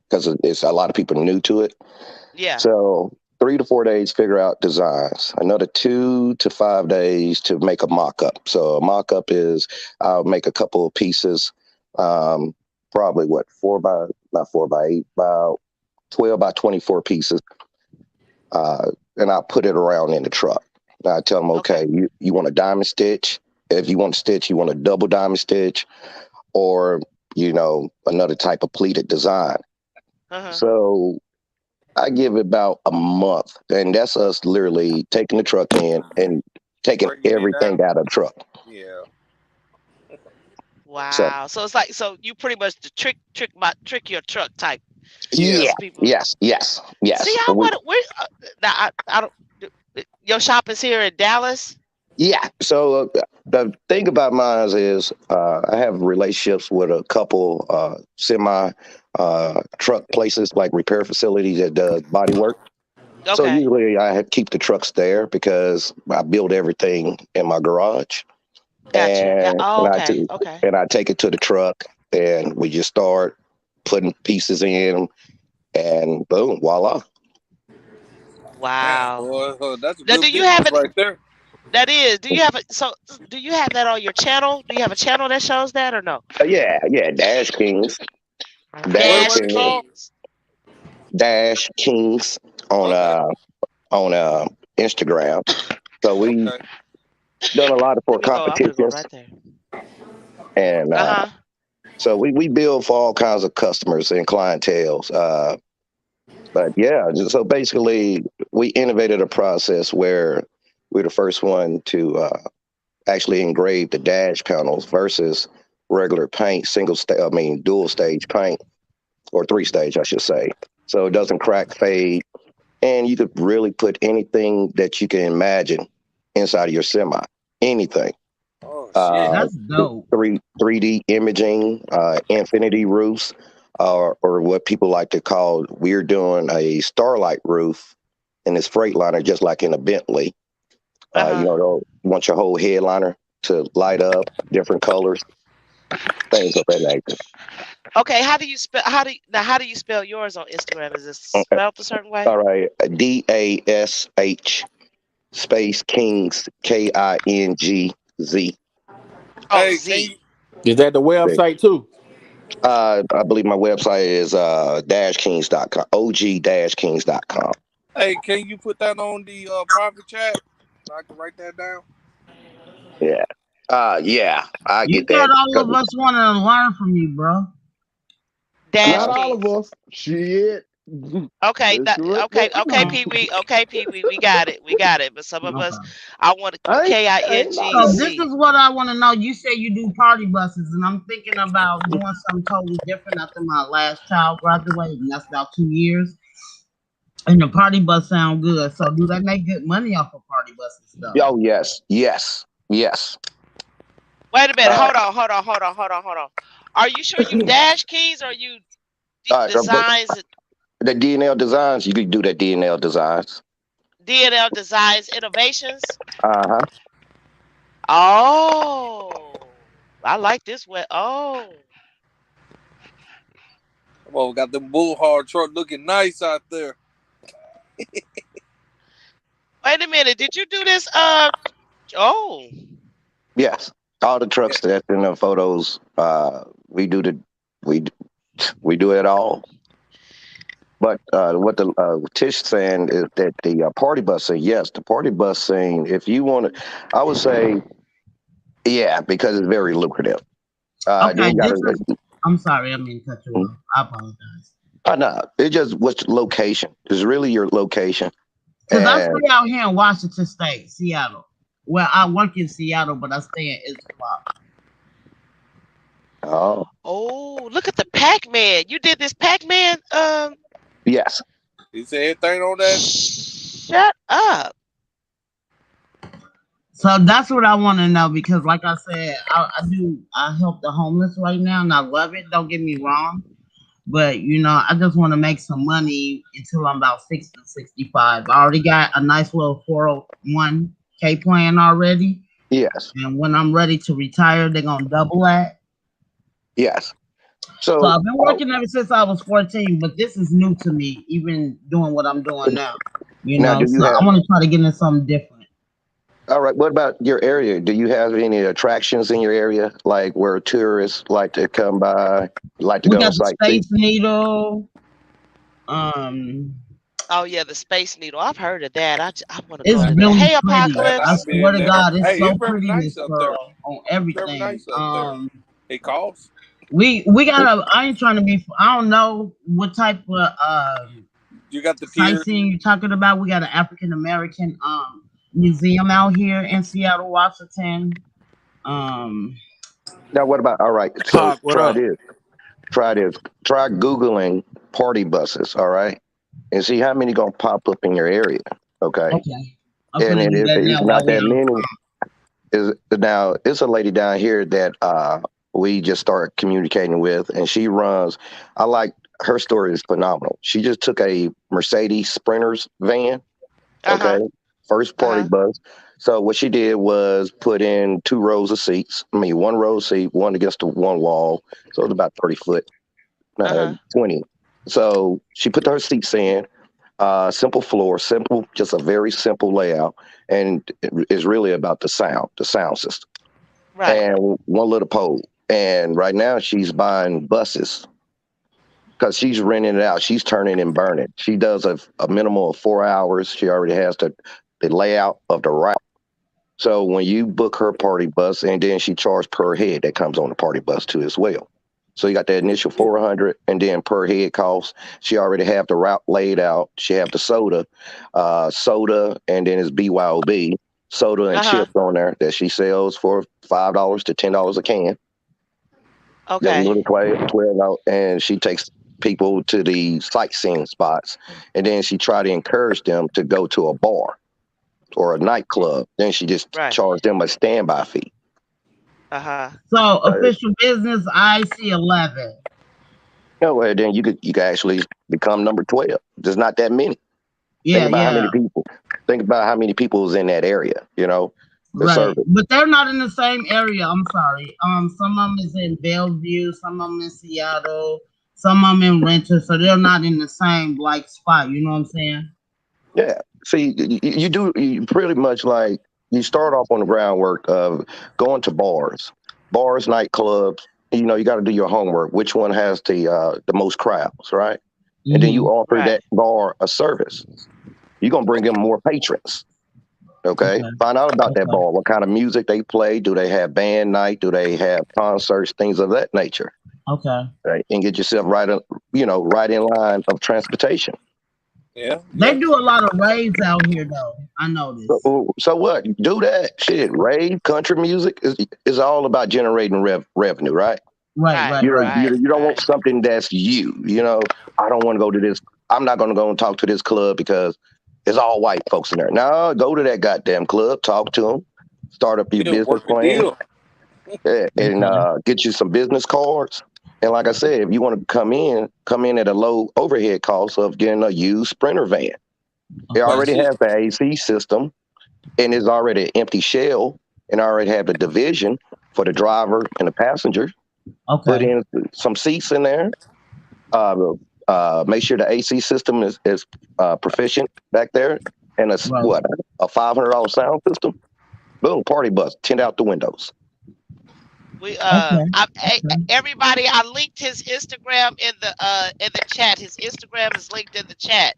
because it's a lot of people new to it. yeah So 3 to 4 days figure out designs. Another 2 to 5 days to make a mock-up. So a mock-up is I'll make a couple of pieces, um, probably what 4 by not 4 by 8, about 12 by 24 pieces, and I'll put it around in the truck. And I tell them, okay okay, you want a diamond stitch. If you want to stitch, you want a double diamond stitch, or another type of pleated design. uh-huh So I give it about a month, and that's us literally taking the truck in and taking Breaking it everything down. out of the truck. Yeah. So wow so it's like so you pretty much the trick your truck type Yeah. yeah, because people see, yes. I want to. Where now? I don't. Your shop is here in Dallas. Yeah. So the thing about mine is I have relationships with a couple semi truck places like repair facilities that does body work. So Okay, usually keep the trucks there because I build everything in my garage, gotcha. Got. and Oh, okay, okay. I take it to the truck, and we just start putting pieces in, and boom, voila. Damn, Wow. boy, that's a Now, good do you have business it? right there. That is. Do you have it? So, do you have that on your channel? Do you have a channel that shows that or no? Yeah, What Dash Dash was it Kings, called? Kings. Dash Kings on Okay. Instagram. So we Okay. done a lot of for Let me go. I'm gonna go competitions, right there. and Uh huh. so we build for all kinds of customers and clientels. But yeah, so basically, we innovated a process where we're the first one to actually engrave the dash panels versus regular paint, dual stage paint or three stage, I should say. So it doesn't crack, fade, and you could really put anything that you can imagine inside of your semi. Anything. Oh shit. Uh, That's dope. 3D imaging, infinity roofs, or what people like to call. We're doing a starlight roof in this Freightliner, just like in a Bentley. Uh-huh. You want your whole headliner to light up, different colors, things of that nature. Okay, how do you spell yours on Instagram? Is it spelled a certain way? All right, DASH space Kings KINGZ. Oh, Hey, can Z. you Is that the website too? I believe my website is dashkings.com, og-kings.com. put that on the private chat so I can write that down? Yeah. Yeah, I You get got that. all 'Cause of us wanting to learn from you, bro. Dash Not all Kings. of us. Shit. Okay, Let's correct okay, that okay, too. Pee Wee. Okay, Pee Wee. We got it. We got it. But some of us, Okay. I want to K I I N ain't G not So this Z. is what I want to know. You say you do party buses, and I'm thinking about doing something totally different after my last child graduated, and that's about 2 years. And the party bus sound good. So do they make good money off of party bus and stuff? Oh, yes, yes, yes. Wait a minute. Uh, Hold on. Are you sure you Dash Kings or you but designs the DNL designs, you could do that DNL designs. DNL Designs Innovations? Uh-huh. Oh, I like this one. Oh, Come on, got them bullhard truck looking nice out there. wait a minute. Did you do this? Oh, Yes. All the Yeah. trucks that's in the photos, we do we we do it all. But what the Tish saying is that the party bus scene, yes, the party bus scene. If you want to, I would say, yeah, because it's very lucrative. Then Okay, you got this to. is. I'm sorry, I mean to cut you off. I apologize. No, it just what's location. It's really your location. Cause I And stay out here in Washington State, Seattle. Well, I work in Seattle, but I stay in Issaquah. oh oh, look at the Pac-Man. You did this Pac-Man. yes, He said everything on that. Shut up. So that's what I want to know because, like I said, I help the homeless right now, and I love it. Don't get me wrong, but I just want to make some money until I'm about 60, 65. I already got a nice little 401k plan already, yes, and when I'm ready to retire, they're gonna double that. yes. So So I've been working ever since I was 14, but this is new to me, even doing what I'm doing now. now, do you So I have? want to try to get into something different. All right. What about your area? Do you have any attractions in your area, like where tourists like to come by, like to We go got the sightsee? Space Needle. Um, Oh yeah, the Space Needle. I've heard of that. I want to go it's to That, that. really Hey, pretty. that I Apocalypse. I've swear been to there. God, it's Hey, it's so very pretty, nice Miss up there. Pearl, on Very everything. nice up there. It costs. We gotta. I ain't trying to be. I don't know what type of You got the pier. sightseeing you're talking about. We got an African American museum out here in Seattle, Washington. Um, Now, what about? All right. So Pac, what try up? this. Try this. Try googling party buses. All right, and see how many gonna pop up in your area. Okay, okay, I'm and gonna do that it's now not while we that on. many. Is now it's a lady down here that we just started communicating with, and she runs. I like her story is phenomenal. She just took a Mercedes Sprinter's van. Uh Okay, huh. first Uh party huh. bus. So what she did was put in two rows of seats. I mean, one row of seat, one against the one wall. So it's about 30 foot, Uh huh. 20. So she put her seats in. Simple floor, simple, just a very simple layout, and it's really about the sound system, Right. and one little pole. And right now she's buying buses because she's renting it out. She's turning and burning. She does a minimal of 4 hours. She already has the layout of the route. So when you book her party bus, and then she charges per head that comes on the party bus too as well. So you got that initial 400, and then per head cost. She already have the route laid out. She have the soda, and then it's BYOB soda and Uh huh. chips on there that she sells for $5 to $10 a can. That Okay. little 12 out, and she takes people to the sightseeing spots, and then she try to encourage them to go to a bar or a nightclub. Then she just Right. charged them a standby fee. Uh huh. So Uh, official business, I see 11. and then you could actually become number 12. There's not that many. Think Yeah, about how yeah. many people. Think about how many people is in that area. The Right. service. But they're not in the same area. I'm sorry. Some of them is in Bellevue, some of them in Seattle, some of them in Renton, so they're not in the same like spot. You know what I'm saying? Yeah. See, you pretty much like you start off on the groundwork of going to bars, nightclubs. You got to do your homework. Which one has the most crowds, right? And then you Mm-hmm. offer Right. that bar a service. You're gonna bring in more patrons. Okay, Okay. find out about that Okay. bar. What kind of music they play? Do they have band night? Do they have concerts? Things of that nature. Okay. Right, and get yourself right in line of transportation. Yeah, They yeah. do a lot of raves out here though. I noticed. So what? Do that shit. Rave, country music is all about generating revenue, right? Right, Right. right, You know, right. Right. you don't want Right. something that's you. I don't want to go to this. I'm not going to go and talk to this club because it's all white folks in there. No, go to that goddamn club, talk to them, start up your Yeah, business work a plan, deal. and Okay. get you some business cards. And like I said, if you want to come in at a low overhead cost of getting a used Sprinter van. It Okay. already That's it. has the AC system and it's already an empty shell and already have the division for the driver and the passenger. Put Okay. in some seats in there. Uh, make sure the AC system is proficient back there, and Right. a $500 sound system. Boom, party bus, tint out the windows. We Okay. Okay. everybody, I linked his Instagram in the chat. His Instagram is linked in the chat.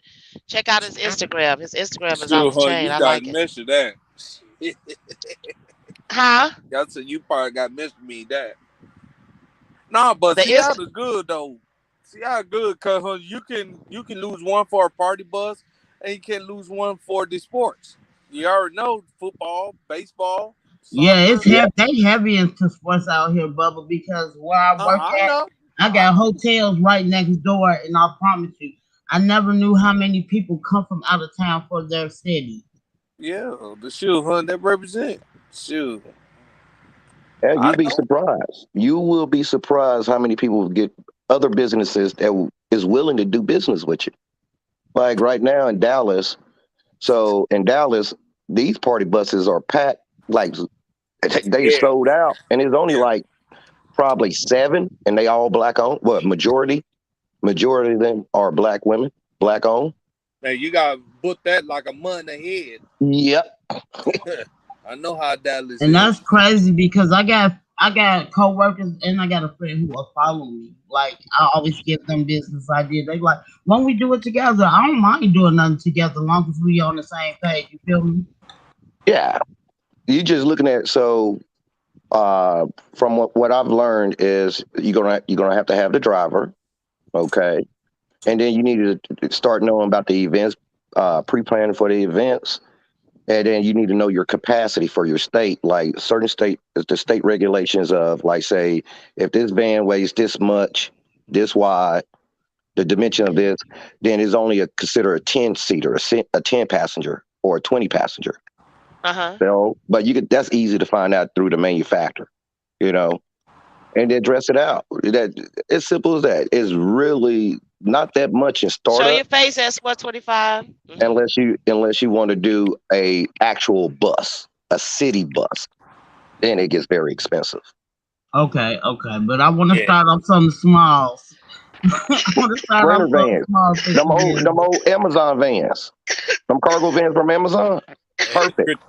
Check out his Instagram. His Instagram is off Sure, the huh? chain. You I got like it. mentioned that. Huh? Y'all said you probably got mentioned me that. Nah, but The Seattle Inst is good though. Seattle good cause huh, you can lose one for a party bus, and you can lose one for the sports. You already know football, baseball, Yeah, it's soccer. Yeah, heavy. They heavy into sports out here, Bubba. Because where I work I at, know. I I got know. hotels right next door, and I promise you, I never knew how many people come from out of town for their city. Yeah, the shoe hunt that represent. Shoe. yeah, I you'll be know. surprised. You will be surprised how many people get other businesses is willing to do business with you. Like right now in Dallas. So in Dallas, these party buses are packed. Like they Yeah. sold out, and it's only Yeah. like probably seven, and they all black owned. What majority of them are black women, black owned. Man, you gotta book that like a month ahead. Yep. I know how Dallas And is. that's crazy because I got coworkers and I got a friend who are following me. Like I always give them business ideas. They like, why don't we do it together? I don't mind doing nothing together, as long as we on the same page. You feel me? Yeah. You just looking at uh from what I've learned is you're gonna have to have the driver, okay, and then you need to start knowing about the events, pre-planning for the events. And then you need to know your capacity for your state. Like certain the state regulations of like say, if this van weighs this much, this wide, the dimension of this, then it's only consider a 10-seater, a 10 passenger or a 20 passenger. Uh-huh. But that's easy to find out through the manufacturer, you know, and then dress it out. That it's simple as that. It's really not that much in Show startup your face at Sport 25. unless you want to do a actual bus, a city bus. Then it gets very expensive. Okay, okay. But I want to Yeah. start off something small. I want to start off Sprinter something vans, small, 50 them years. old Amazon vans, them cargo vans from Amazon. Hey, Perfect. print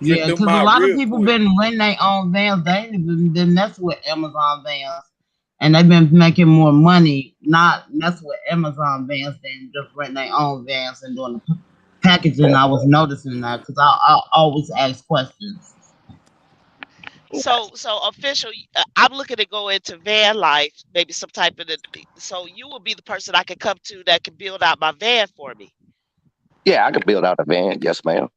Yeah, them because a out lot of real people quick. been renting their own vans. They ain't even been messing with Amazon vans. And they've been making more money not messing with Amazon vans than just renting their own vans and doing the packaging. Yeah. I was noticing that because I always ask questions. So official. I'm looking to go into van life, maybe some type of. So you will be the person I can come to that can build out my van for me. Yeah, I could build out a van. Yes, ma'am.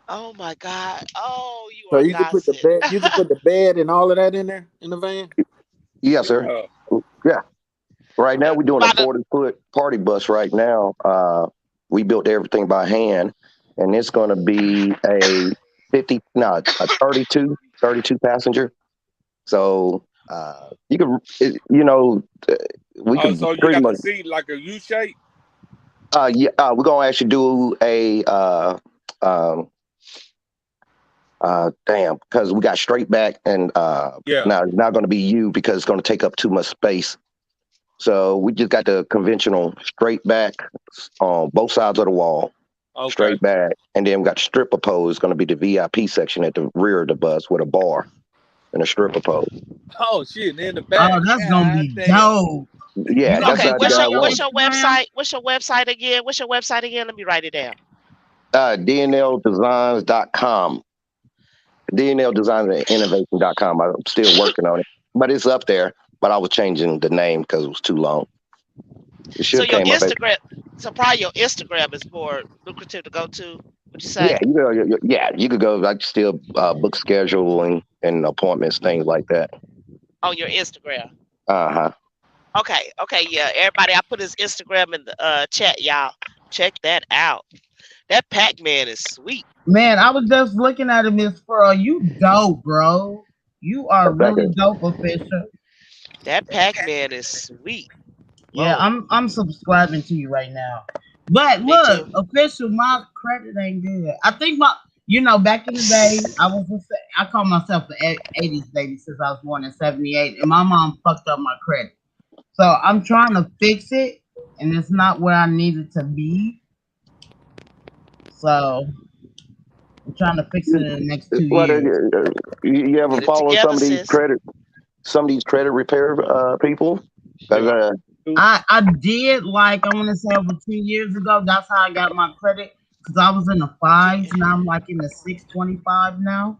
Oh my God. Oh, you So are you can put the godsend. bed, you can put the bed and all of that in there in the van. Yes, sir. Yeah. Yeah. Right now we're doing a By the 40-foot party bus. Right now, we built everything by hand, and it's going to be a 50, no, a 32 passenger. So you could, we Oh, could so you pretty got the much. seat like a U shape. Yeah, we're gonna actually do a um, damn, because we got straight back, and Yeah. now it's not going to be you because it's going to take up too much space. So we just got the conventional straight back on both sides of the wall, Okay. straight back, and then we got stripper pole. Is going to be the VIP section at the rear of the bus with a bar and a stripper pole. Oh shit, and in the Oh, back. that's gonna God be damn. dope. You Yeah, gonna that's Okay, put how the that what's on guy your your what's wants. your Instagram? website? What's your website again? What's your website again? Let me write it down. DNLdesigns.com. DNLdesigns.innovation.com. I'm still working on it, but it's up there. But I was changing the name because it was too long. It should So have your came up. Instagram, so probably your Instagram is more lucrative to go to. Would you Yeah, say yeah, you could go like still book scheduling and appointments, things like that. on your Instagram? Uh-huh. Okay, okay, yeah. Everybody, I put his Instagram in the chat, y'all. Check that out. That Pac-Man is sweet. Man, I was just looking at him, Miss Pearl. You dope, bro. You are Thank really you. dope, official. That Pac-Man is sweet. Yeah, Whoa, I'm subscribing to you right now. But me look, too. official, my credit ain't good. I think back in the day, I call myself the '80s baby since I was born in '78, and my mom fucked up my credit. So I'm trying to fix it, and it's not where I need it to be. So I'm trying to fix it in the next 2 What years. you ever Get it follow together, sis. some of these credit repair people? 'Cause, Yeah. I did like I want to say over 2 years ago. That's how I got my credit because I was in the fives. Now I'm like in the 625 now.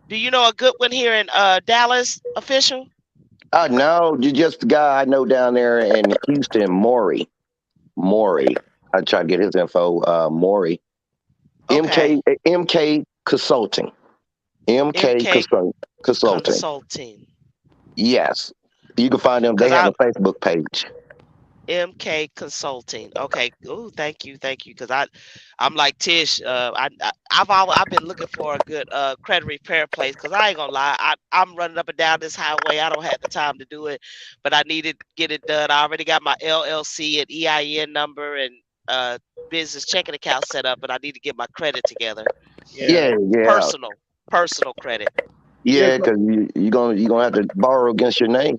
Do you know a good one here in Dallas, official? no, you just the guy I know down there in Houston, Maury. I tried to get his info. Maury, Okay. MK Consulting, MK MK Consulting. Consulting. Yes, you can find them. They Cause have I a Facebook page. MK Consulting. Okay. Oh, thank you. Cause I'm like Tish. I've been looking for a good credit repair place. Cause I ain't gonna lie, I'm running up and down this highway. I don't have the time to do it, but I need to get it done. I already got my LLC and EIN number and business checking account set up, but I need to get my credit together. Yeah. Yeah, yeah, Personal, personal credit. Yeah. yeah. Because you gonna have to borrow against your name.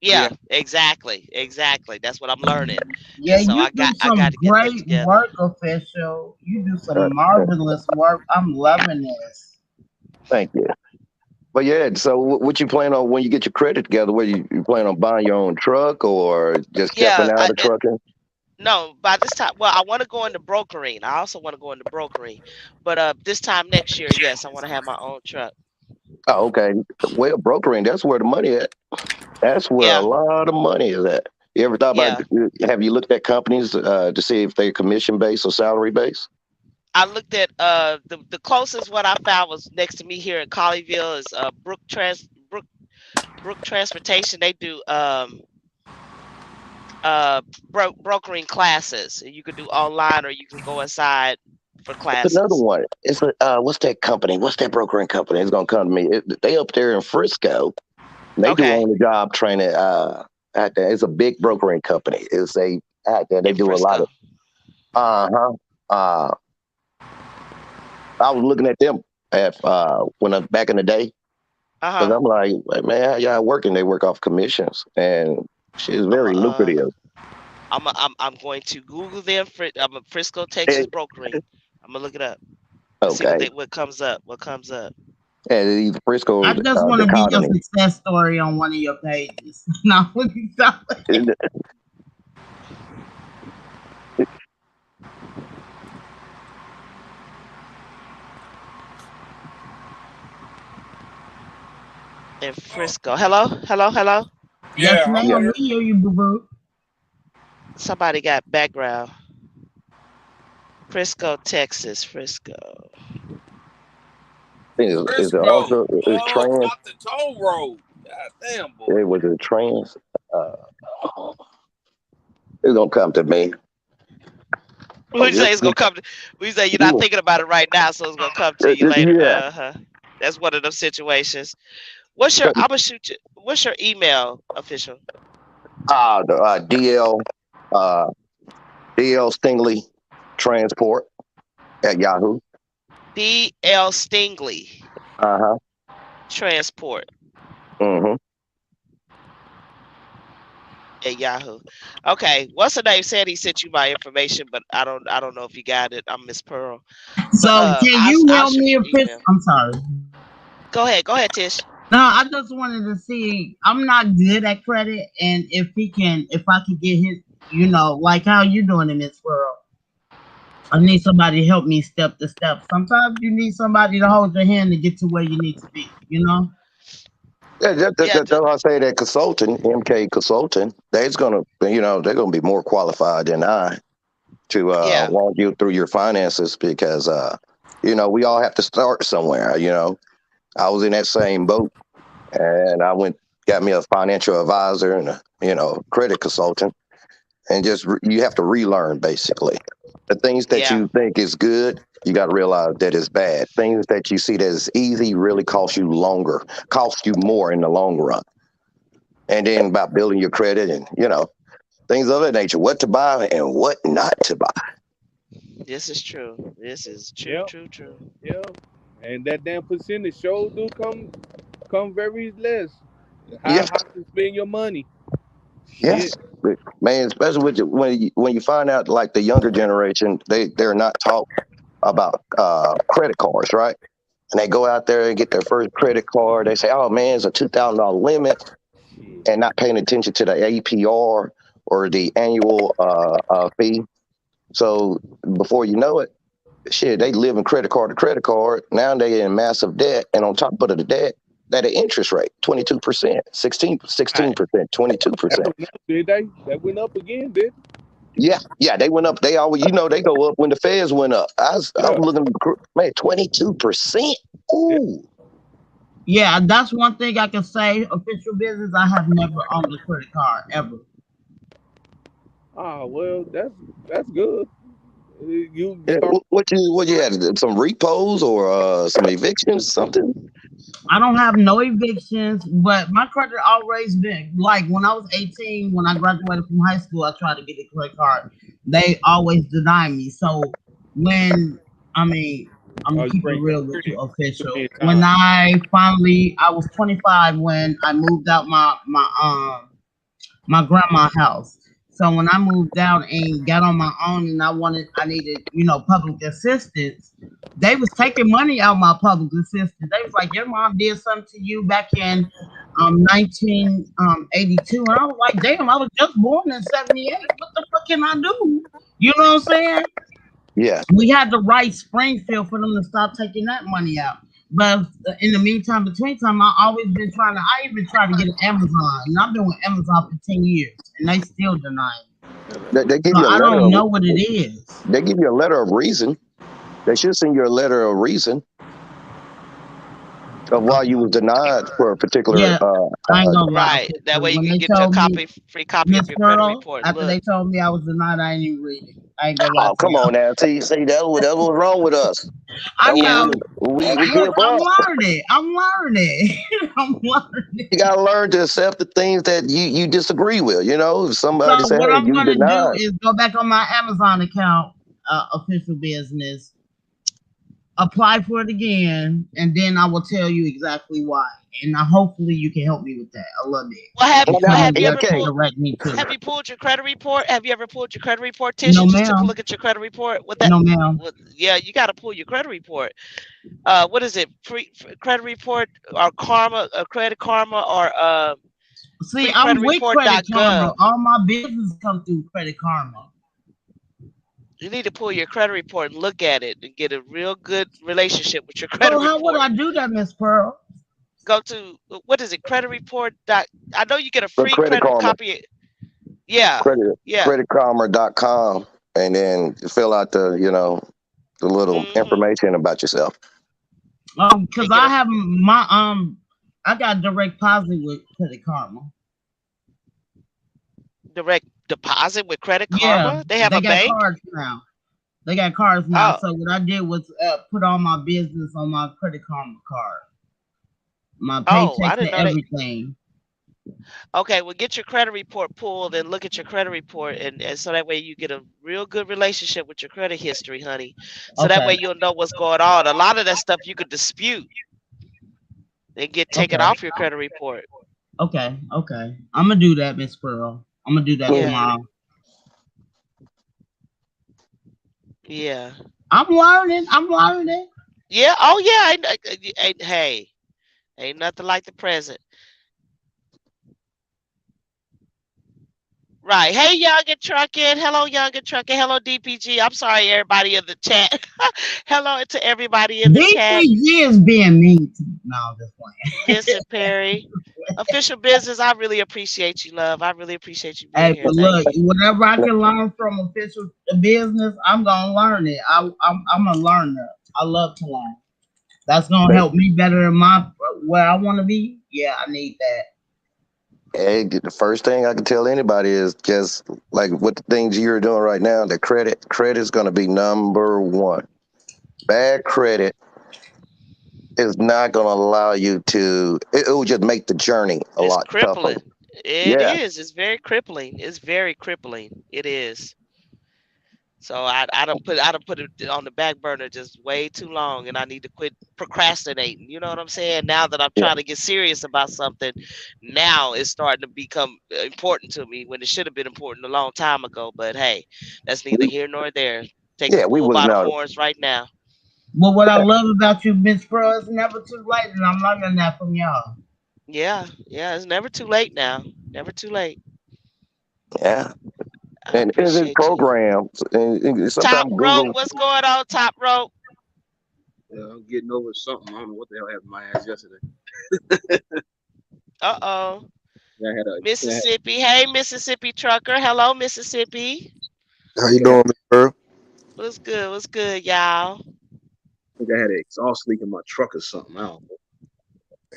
Yeah. Yeah, exactly. That's what I'm learning, Yeah, and so you do I some got to get that great together. work, official. You do some Uh, marvelous work. I'm loving this. Thank you. But yeah, so what you plan on when you get your credit together? What you plan on buying your own truck or just stepping Yeah, out of trucking? no, by this time, well, I want to go into brokering. I also want to go into brokering, but this time next year, yes, I want to have my own truck. Oh, okay. Well, brokering, that's where the money at. That's where a Yeah, lot of money is at. You ever thought about, yeah. have you looked at companies to see if they're commission based or salary based? I looked at the closest what I found was next to me here in Colleyville is Brook Transportation. They do brokering classes. You could do online or you can go inside for It's another classes. one. It's what's that company? What's that brokering company? It's gonna come to me. They up there in Frisco. They do Okay, on the job training. Out there, it's a big brokering company. It's a out there. They in do a lot Frisco. of. Uh-huh. Uh I was looking at them at when I back in the day Uh because huh. I'm like, man, how y'all working? They work off commissions, and she's I'm a very lucrative. I'm going to Google them. I'm a Frisco, Eh, Texas brokering. I'm gonna look it up. See okay, what comes up. What comes up. and these I Frisco just want to be a dichotomy. success story on one of your pages. Not what you Eh, In Frisco. Hello. Yes, Yeah. I'm Yeah, ma'am. here. We hear you, boo boo. Somebody got background. Frisco, Texas. Frisco. is it Frisco. also is trans? Off the toll road. God damn, boy. It was a trans. Uh, it's gonna come to me. We Just, say it's gonna come. We say you're not you, thinking about it right now, so it's gonna come to you later. yeah. Uh huh. That's one of those situations. What's your? I'm gonna shoot you. What's your email official? DL uh, DL Stingley Transport at Yahoo. DL Stingley Uh-huh. Transport Mm-hmm. at Yahoo. Okay, what's the name? Said he sent you my information, but I don't know if you got it. I'm Miss Pearl, but So can you I'll help shoot me you a an pitch? email. I'm sorry. Go ahead, Tish. No, I just wanted to see. I'm not good at credit, and if I could get his, like how you doing in this world. I need somebody to help me step to step. Sometimes you need somebody to hold your hand to get to where you need to be. Yeah, Yeah, that's why I say that consultant, MK consultant, they're gonna be more qualified than I to yeah, walk you through your finances because we all have to start somewhere. I was in that same boat, and I got me a financial advisor and a credit consultant, and you have to relearn basically the things that yeah, you think is good. You got to realize that it's bad. Things that you see that is easy really cost you more in the long run. And then about building your credit and things of that nature, what to buy and what not to buy. this is true. This is true, Yep, true, true. yep. And that damn percentage sure do come very less. Yeah, How to spend your money? yes, Shit. man. Especially when you find out like the younger generation, they're not taught about credit cards, right? And they go out there and get their first credit card. They say, "Oh man, it's a $2,000 limit," Shit. and not paying attention to the APR or the annual fee. So before you know it, shit, they live in credit card to credit card. Now they in massive debt, and on top of the debt, that interest rate 22%, 16 Right. percent, That 22%. went up, did they? That went up again, did? Yeah, yeah, they went up. They always, they go up when the Feds went up. I'm Yeah, looking, man, 22%. yeah. Ooh, Yeah, that's one thing I can say. Official business. I have never owned a credit card ever. Ah, well, that's good. You yeah, start. what you had? Some repos or some evictions, something? I don't have no evictions, but my credit always been like when I was 18, when I graduated from high school, I tried to get a credit card. They always denied me. So when I mean, I'm Oh, gonna you keep it bring your real with you, credit to me official. in When time. I was 25 when I moved out my grandma's house. So when I moved out and got on my own and I needed, public assistance, they was taking money out of my public assistance. They was like, your mom did something to you back in 1982. And I was like, damn, I was just born in 78. What the fuck can I do? You know what I'm saying? Yeah. We had to write Springfield for them to stop taking that money out. But in the meantime, between time, I even tried to get an Amazon, and I've been with Amazon for 10 years, and they still deny me. They So give you a I letter don't of know what it is. they give you a letter of reason. They should send you a letter of reason of why you was denied for a particular. Yeah, I ain't gonna lie. Right. That way you When can they get your told me, free copy of Miss your credit Pearl, report and after look. they told me I was denied, I ain't even read it. I ain't gonna lie Oh, to come on y'all. now. See, that was wrong with us. I That Yeah. know. we Look, give I'm up. learning. I'm learning. I'm learning. You gotta learn to accept the things that you disagree with. If So somebody say, what "Hey, I'm you gonna do denied," is go back on my Amazon account, official business, apply for it again, and then I will tell you exactly why. And hopefully you can help me with that a little bit Well, have and you well, well now, tell me have you what ever to MK, pulled direct me to. have you pulled your credit report? Have you ever pulled your credit report, Tish, No, and just took a ma'am. look at your credit report? With that, No, ma'am. yeah, you got to pull your credit report. What is it? Credit report or Karma, Credit Karma or See, I'm with Credit Karma. freecreditreport.gov. All my business come through Credit Karma. You need to pull your credit report and look at it and get a real good relationship with your credit So how would report. I do that, Miss Pearl? Go to what is it? Credit report. I know you get a the free Credit credit Karma, copy. Yeah, credit yeah. creditkarma.com, and then fill out the little Hmm. information about yourself. Because And get I a have I got direct deposit with Credit Karma. direct deposit with Credit Yeah, Karma. They have they a got bank. cards now. They got cards now. Oh, So what I did was put all my business on my Credit Karma card, my oh, I paychecks didn't and know they. everything. Okay, well, get your credit report pulled and look at your credit report, and so that way you get a real good relationship with your credit history, honey. So that Okay. way you'll know what's going on. A lot of that stuff you could dispute and get taken Okay. off your credit report. Okay. Okay. I'm gonna do that, Miss Pearl. I'm gonna do that Mhm. Yeah, tomorrow. yeah, I'm learning. I'm learning. yeah. Oh yeah. Hey, ain't nothing like the present. Right. Hey, Young and Truckin'. Hello, Young and Truckin'. Hello, DPG. I'm sorry, everybody in the chat. Hello to everybody in the chat. DPG is being mean to me. No, I'm just playing. Vincent Perry. Official business. I really appreciate you, love. I really appreciate you being Hey, here. but Thank look, you. whatever I can learn from official business, I'm gonna learn it. I'm a learner. I love to learn. That's gonna But help me better in my where I want to be. Yeah, I need that. hey, the first thing I can tell anybody is just like what the things you're doing right now. The credit is going to be number one. Bad credit is not going to allow you to. It will just make the journey a It's lot tougher. crippling. It Yeah, is. It's very crippling. It's very crippling. It is. So I don't put it on the back burner just way too long, and I need to quit procrastinating. You know what I'm saying? Now that I'm yeah, trying to get serious about something, now it's starting to become important to me when it should have been important a long time ago. But hey, that's neither we, here nor there. Take the yeah. We bull was by the not. horns right now. But what I love about you, Miss Pro, it's never too late, and I'm learning that from y'all. Yeah, yeah. It's never too late now. Never too late. Yeah, I and it's appreciate you. programs. And Top sometimes rope, Google. what's going on? Top rope. I'm getting over something. I don't know what the hell happened to my ass yesterday. Uh-oh. Yeah, I had a, yeah, Mississippi. Hey, Mississippi trucker. Hello, Mississippi. how you doing, Miss Pearl? What's good? What's good, y'all? I think I had an exhaust leak in my truck or something. I don't know.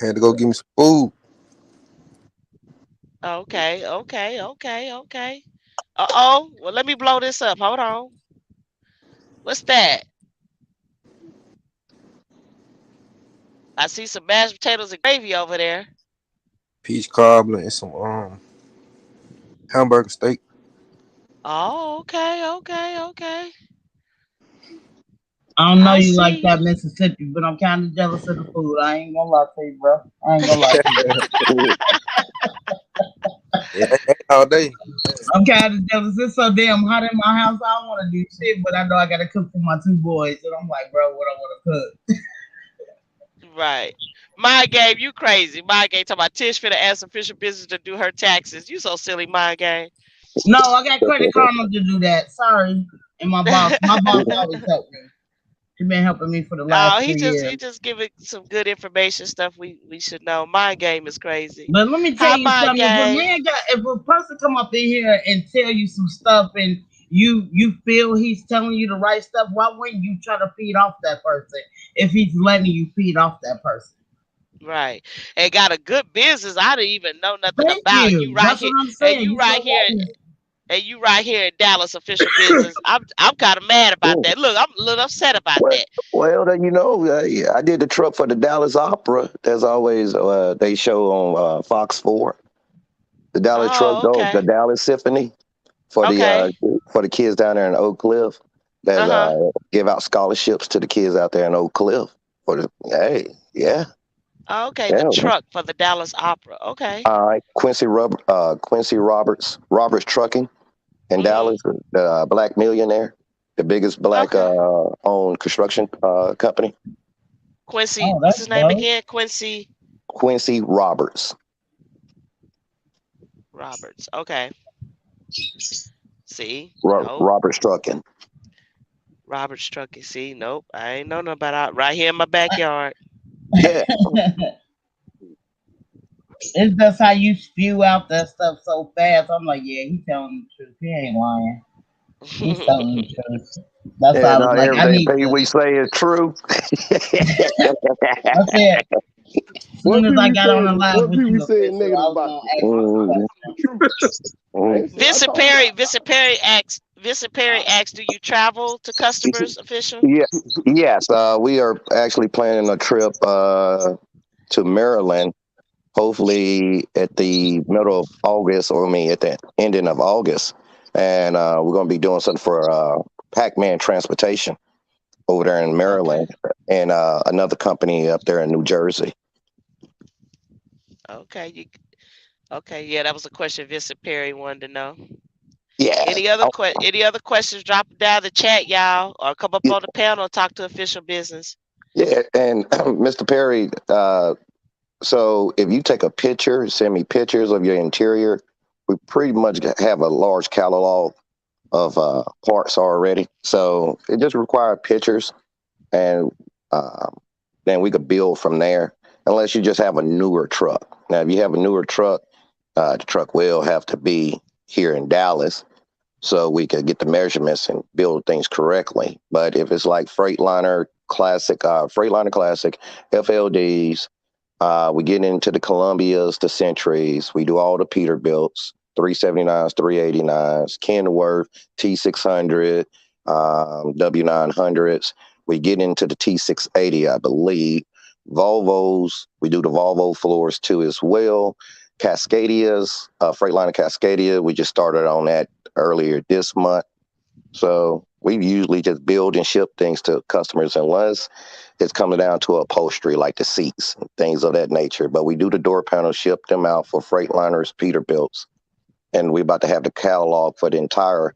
Had to go get me some food. Okay, okay, okay, okay. Uh-oh. Well, let me blow this up. Hold on. What's that? I see some mashed potatoes and gravy over there. Peach cobbler and some hamburger steak. Oh, okay, okay, okay. I don't know I you like see that, Mississippi, but I'm kind of jealous of the food. I ain't gonna lie to you, bro. I ain't gonna lie to you. Yeah, I ate all day. I'm kind of jealous. It's so damn hot in my house. I don't want to do shit, but I know I gotta cook for my two boys, and I'm like, bro, what I want to cook. you. Right. My game, you crazy. My game talking about Tish finna ask official business to do her taxes. You so silly, my game. No, I got Credit Karma to do that. Sorry, and my boss always help me. She been helping me for the No, last he two just years. he just giving some good information stuff we should know. My game is crazy. But let me tell Hi, you my something. game. If a person come up in here and tell you some stuff, and you feel he's telling you the right stuff, why wouldn't you try to feed off that person if he's letting you feed off that person? Right. And got a good business I didn't even know nothing Thank about. You you. right That's here what I'm and saying. you You right so here right. and you right here in Dallas official business. I'm kind of mad about that. Look, I'm a little upset about Well, that. well, then, yeah, I did the truck for the Dallas Opera. There's always they show on Fox 4. The Dallas truck Oh, goes the okay. Dallas Symphony Okay. for the kids down there in Oak Cliff. There's Uh-huh. give out scholarships to the kids out there in Oak Cliff. For the hey, yeah, Okay, the yeah. truck for the Dallas Opera. Okay. All right, Quincy Roberts Trucking in Mhm. Dallas, the black millionaire, the biggest black Okay. owned construction company. Quincy, Oh, what's that's his name dope. again? Quincy Quincy Roberts. Roberts. Okay. See? Nope. Roberts Trucking. Roberts Trucking. See? Nope. I ain't know nothing about out right here in my backyard. Yeah, It's just how you spew out that stuff so fast. I'm like, yeah, he's telling the truth. He ain't lying. He's telling the truth. That's why yeah. I was No, like, I need everything to. we say is true. I said, as soon What as people I be got on the saying? live What with people be you saying official, negative I was about gonna you? ask you some Mhm, The questions. truth. I mhm. ain't say I told Vincent Perry asks, do you travel to customers official? Yeah, yes. We are actually planning a trip to Maryland hopefully at the middle of August, or I mean at the ending of August, and we're going to be doing something for Pac-Man Transportation over there in Okay. Maryland, and another company up there in New Jersey. Okay. Okay. Yeah, that was a question Vincent Perry wanted to know. Yeah. Any other questions? Drop them down the chat, y'all, or come up Yeah, on the panel and talk to official business. yeah, and Mr. Perry, so if you take a picture, send me pictures of your interior, we pretty much have a large catalog of parts already. So it just requires pictures, and um, then we could build from there. Unless you just have a newer truck. Now, if you have a newer truck, the truck will have to be here in Dallas so we could get the measurements and build things correctly. But if it's like Freightliner Classic, FLDs, we get into the Columbias, the Centuries. We do all the Peterbilts, 379s, 389s, Kenworth, T600, W900s. We get into the T680, I believe. Volvos, we do the Volvo floors too as well. Cascadias, Freightliner Cascadia, we just started on that earlier this month. So we usually just build and ship things to customers unless it's coming down to upholstery like the seats and things of that nature. But we do the door panels, ship them out for Freightliners, Peterbilts, and we're about to have the catalog for the entire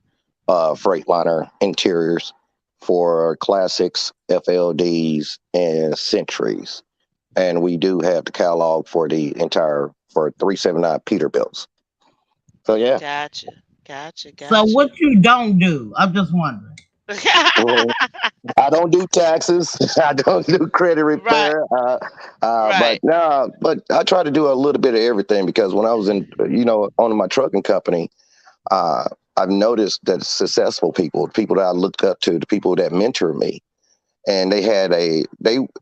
Freightliner interiors for classics, FLDs, and Centuries. And we do have the catalog for the entire for 379 Peterbilts. So yeah. Gotcha. Gotcha. So Gotcha. what you don't do? I'm just wondering. Mhm. I don't do taxes. I don't do credit Right. repair. But Right. no, but I try to do a little bit of everything because when I was in, owning my trucking company, uh, I've noticed that successful people, the people that I looked up to, the people that mentored me, and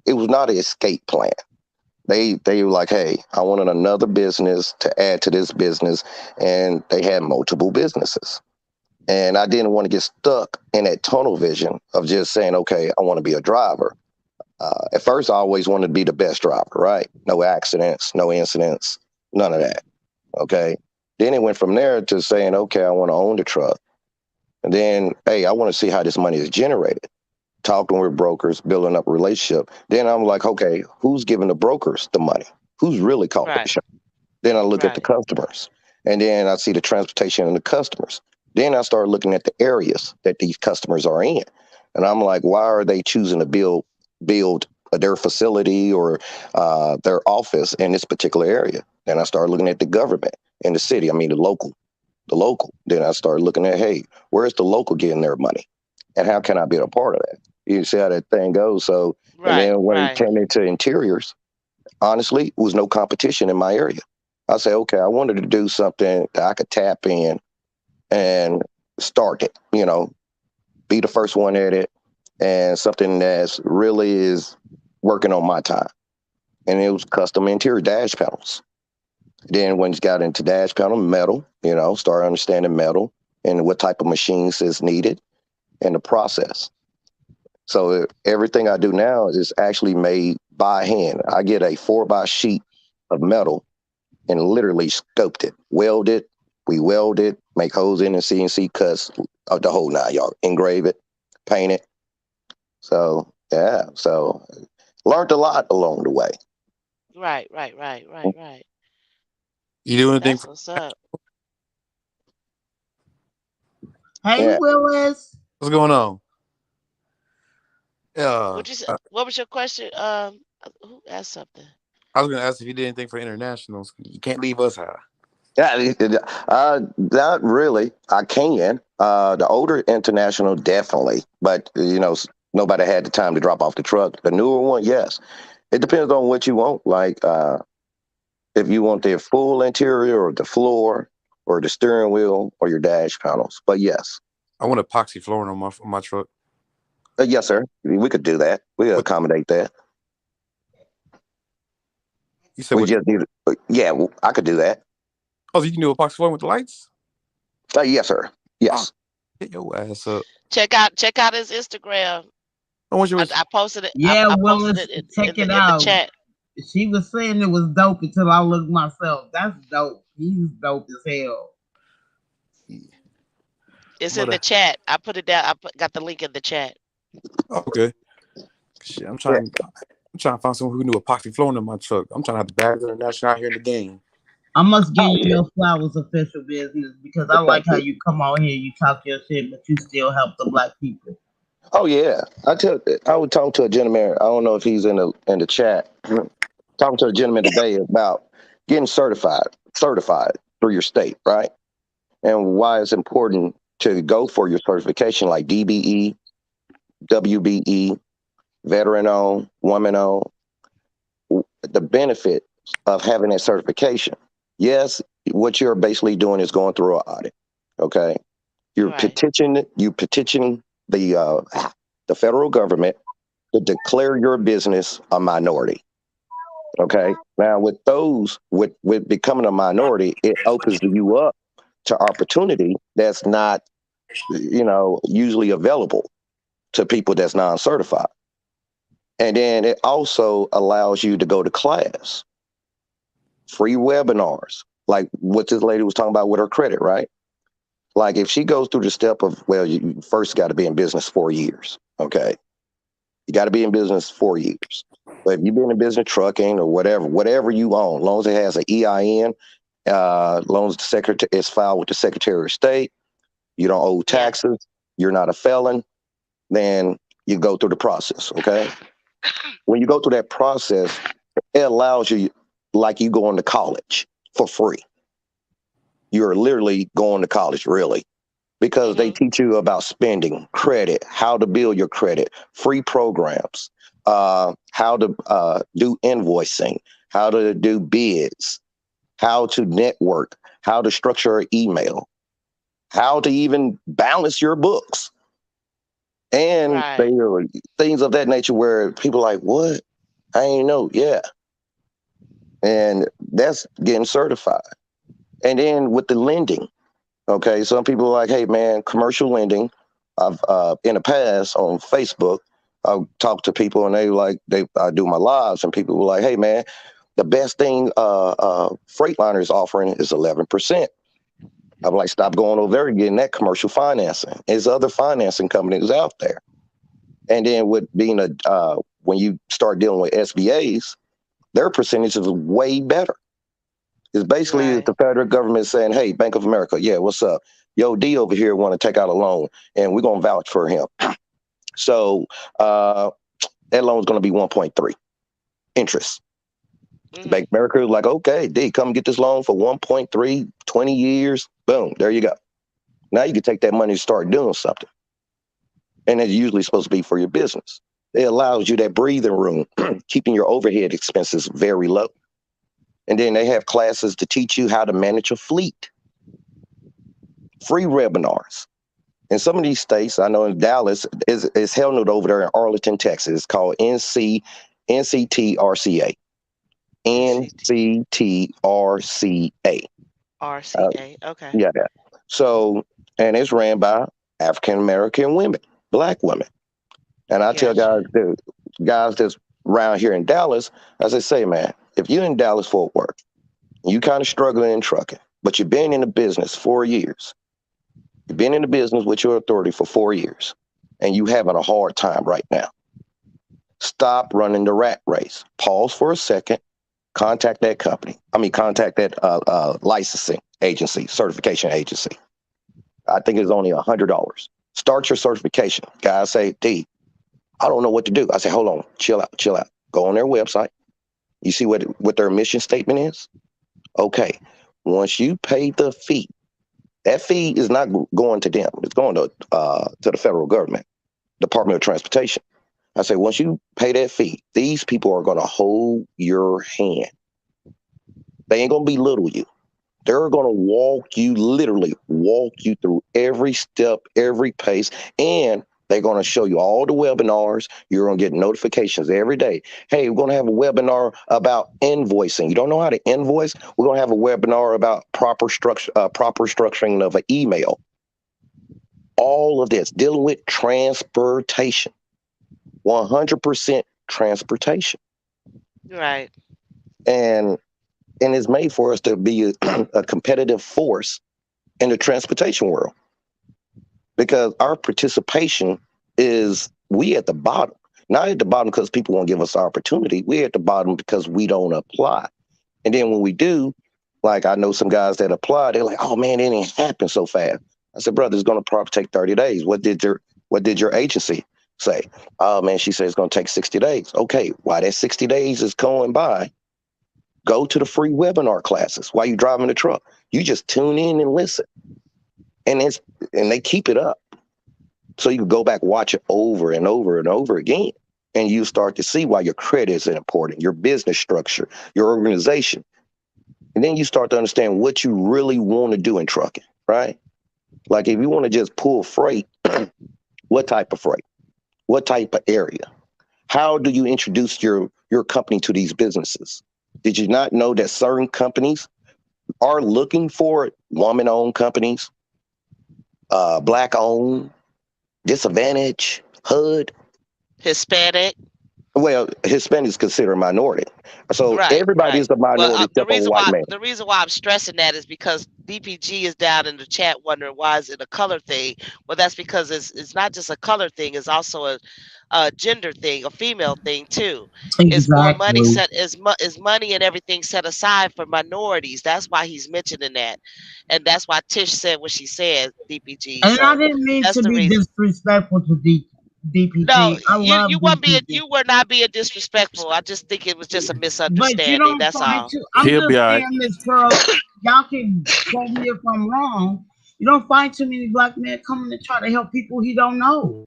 it was not an escape plan. They were like, hey, I wanted another business to add to this business, and they had multiple businesses. And I didn't want to get stuck in that tunnel vision of just saying, okay, I want to be a driver. At first, I always wanted to be the best driver, right? No accidents, no incidents, none of that. Okay. Then it went from there to saying, okay, I want to own the truck. And then, hey, I want to see how this money is generated. Talking with brokers, building up a relationship. Then I'm like, okay, who's giving the brokers the money? Who's really calling the Right. shot? Then I look at the Right. customers, and then I see the transportation and the customers. Then I start looking at the areas that these customers are in, and I'm like, why are they choosing to build their facility or their office in this particular area? Then I start looking at the government in the city. I mean, the local. Then I start looking at, hey, where's the local getting their money, and how can I be a part of that? You see how that thing goes. So, and Right. then when it Right. came into interiors, honestly, it was no competition in my area. I say, okay, I wanted to do something that I could tap in and start it, be the first one at it, and something that's really is working on my time. And it was custom interior dash panels. Then when you got into dash panel metal, start understanding metal and what type of machines is needed and the process. So everything I do now is actually made by hand. I get a 4 by sheet of metal and literally scoped it, weld it. We weld it, make holes in and CNC cuts of the whole 9 yard, engrave it, paint it. So yeah, so learned a lot along the way. Right. Right. Right. Right. Right. You do anything That's for what's up. Hey Yeah. Willis. what's going on? What you say? I What was your question? Who asked something? I was gonna ask if you did anything for internationals. You can't leave us high. Yeah, not really. I can. The older international, definitely, but nobody had the time to drop off the truck. The newer one, yes. It depends on what you want. Like, if you want the full interior or the floor or the steering wheel or your dash panels. But yes, I want epoxy flooring on my truck. yes, sir. We could do that. We could What accommodate that. you said? We What? just need. Yeah, I could do that. Oh, so you can do epoxy flooring with the lights? Yes, sir. Oh, Yes. get your ass up. Check out his Instagram. I want you. I posted it. I, Yeah, I posted Willis, it in, check in it the in the out. chat. She was saying it was dope until I looked myself. That's dope. He's dope as hell. Yeah. It's in But the chat. I put it down. Got the link in the chat. okay. Shit, Yeah. I'm trying to find someone who knew epoxy flooring in my truck. I'm trying to have the Bags International out here in the game. I must give Oh you yeah. your flowers official business because I Well, like thank how you. you come on here, you talk your shit, but you still help the black people. Oh yeah. I would talk to a gentleman. I don't know if he's in the chat. Talking to a gentleman today about getting certified through your state, right? And why it's important to go for your certification like DBE, WBE, veteran owned, woman owned, the benefit of having that certification. Yes, what you're basically doing is going through an audit. Okay. Right. You petitioning the federal government to declare your business a minority. Okay. Now with becoming a minority, it opens you up to opportunity that's not, usually available to people that's non-certified. And then it also allows you to go to class, free webinars, like what this lady was talking about with her credit, right? Like if she goes through the step of, well, you first got to be in business 4 years. Okay. You got to be in business 4 years. But if you've been in business trucking or whatever you own, as long as it has an EIN, as long as the secretary is filed with the Secretary of State, you don't owe Yeah. taxes, you're not a felon, then you go through the process. Okay. When you go through that process, it allows you, like you going to college for free. You're literally going to college, really, because they Mhm. teach you about spending, credit, how to build your credit, free programs, how to do invoicing, how to do bids, how to network, how to structure an email, how to even balance your books. And they Right. are things of that nature where people are like, what? I ain't know. Yeah. And that's getting certified. And then with the lending, okay, some people are like, hey, man, commercial lending. I've in the past on Facebook, I'll talk to people and I do my lives and people were like, hey, man, the best thing Freightliner is offering is 11%. I'm like, stop going over there and getting that commercial financing. There's other financing companies out there. And then with being when you start dealing with SBAs, their percentage is way better. It's basically Right. the federal government saying, hey, Bank of America, yeah, what's up? Yo, D over here want to take out a loan and we're going to vouch for him. So that loan's going to be 1.3 interest. Bank Mhm. of America is like, okay, D, come get this loan for 1.3, 20 years. Boom, there you go. Now you can take that money and start doing something. And it's usually supposed to be for your business. It allows you that breathing room, keeping your overhead expenses very low. And then they have classes to teach you how to manage a fleet, free webinars. In some of these states, I know in Dallas, is held over there in Arlington, Texas. It's called NCTRCA. NCT NCTRCA. Uh, RCA. Okay. yeah. So, and it's ran by African American women, black women. And I tell Gotcha. guys that's around here in Dallas, as I say, man, if you're in Dallas Fort Worth, you kind of struggling in trucking, but you've been in the business 4 years. You've been in the business with your authority for 4 years, and you having a hard time right now. Stop running the rat race. Pause for a second. Contact that company. I mean, contact that licensing agency, certification agency. I think it's only $100. Start your certification. Guys say, D, I don't know what to do. I say, hold on, chill out, chill out. Go on their website. You see what their mission statement is? Okay. Once you pay the fee, that fee is not going to them. It's going to the federal government, Department of Transportation. I say, once you pay that fee, these people are going to hold your hand. They ain't going to belittle you. They're going to literally walk you through every step, every pace, and they're going to show you all the webinars. You're going to get notifications every day. Hey, we're going to have a webinar about invoicing. You don't know how to invoice? We're going to have a webinar about proper structuring of an email. All of this dealing with transportation, 100% transportation. Right. and it's made for us to be a competitive force in the transportation world because our participation is we at the bottom. Not at the bottom because people won't give us opportunity. We're at the bottom because we don't apply. And then when we do, like I know some guys that apply, they're like, "Oh man, it didn't happen so fast." I said, "Brother, it's going to probably take 30 days. What did your agency say?" "Oh man, she said it's going to take 60 days." Okay, while that 60 days is going by, go to the free webinar classes while you're driving the truck. You just tune in and listen, and they keep it up, so you can go back watch it over and over and over again, and you start to see why your credit is important, your business structure, your organization. And then you start to understand what you really want to do in trucking, right? Like if you want to just pull freight, what type of freight? What type of area? How do you introduce your company to these businesses? Did you not know that certain companies are looking for woman-owned companies, black-owned, disadvantaged, HUD? Hispanic. Well, Hispanics considered a minority, so Right, everybody right. is a Well, minority except for a white man. the reason why I'm stressing that is because DPG is down in the chat wondering why is it a color thing. Well, that's because it's not just a color thing; it's also a gender thing, a female thing too. It's more money Exactly. set is money and everything set aside for minorities. That's why he's mentioning that, and that's why Tish said what she said. DPG. And I So didn't mean that's to the be reason. disrespectful to No, DPG. I love you weren't being DPG. disrespectful. I just think it was just a But you misunderstanding. don't That's find all. too. I'm He'll just be all right. saying this, bro. Y'all can quote me if I'm wrong. You don't find too many black men coming to try to help people he don't know.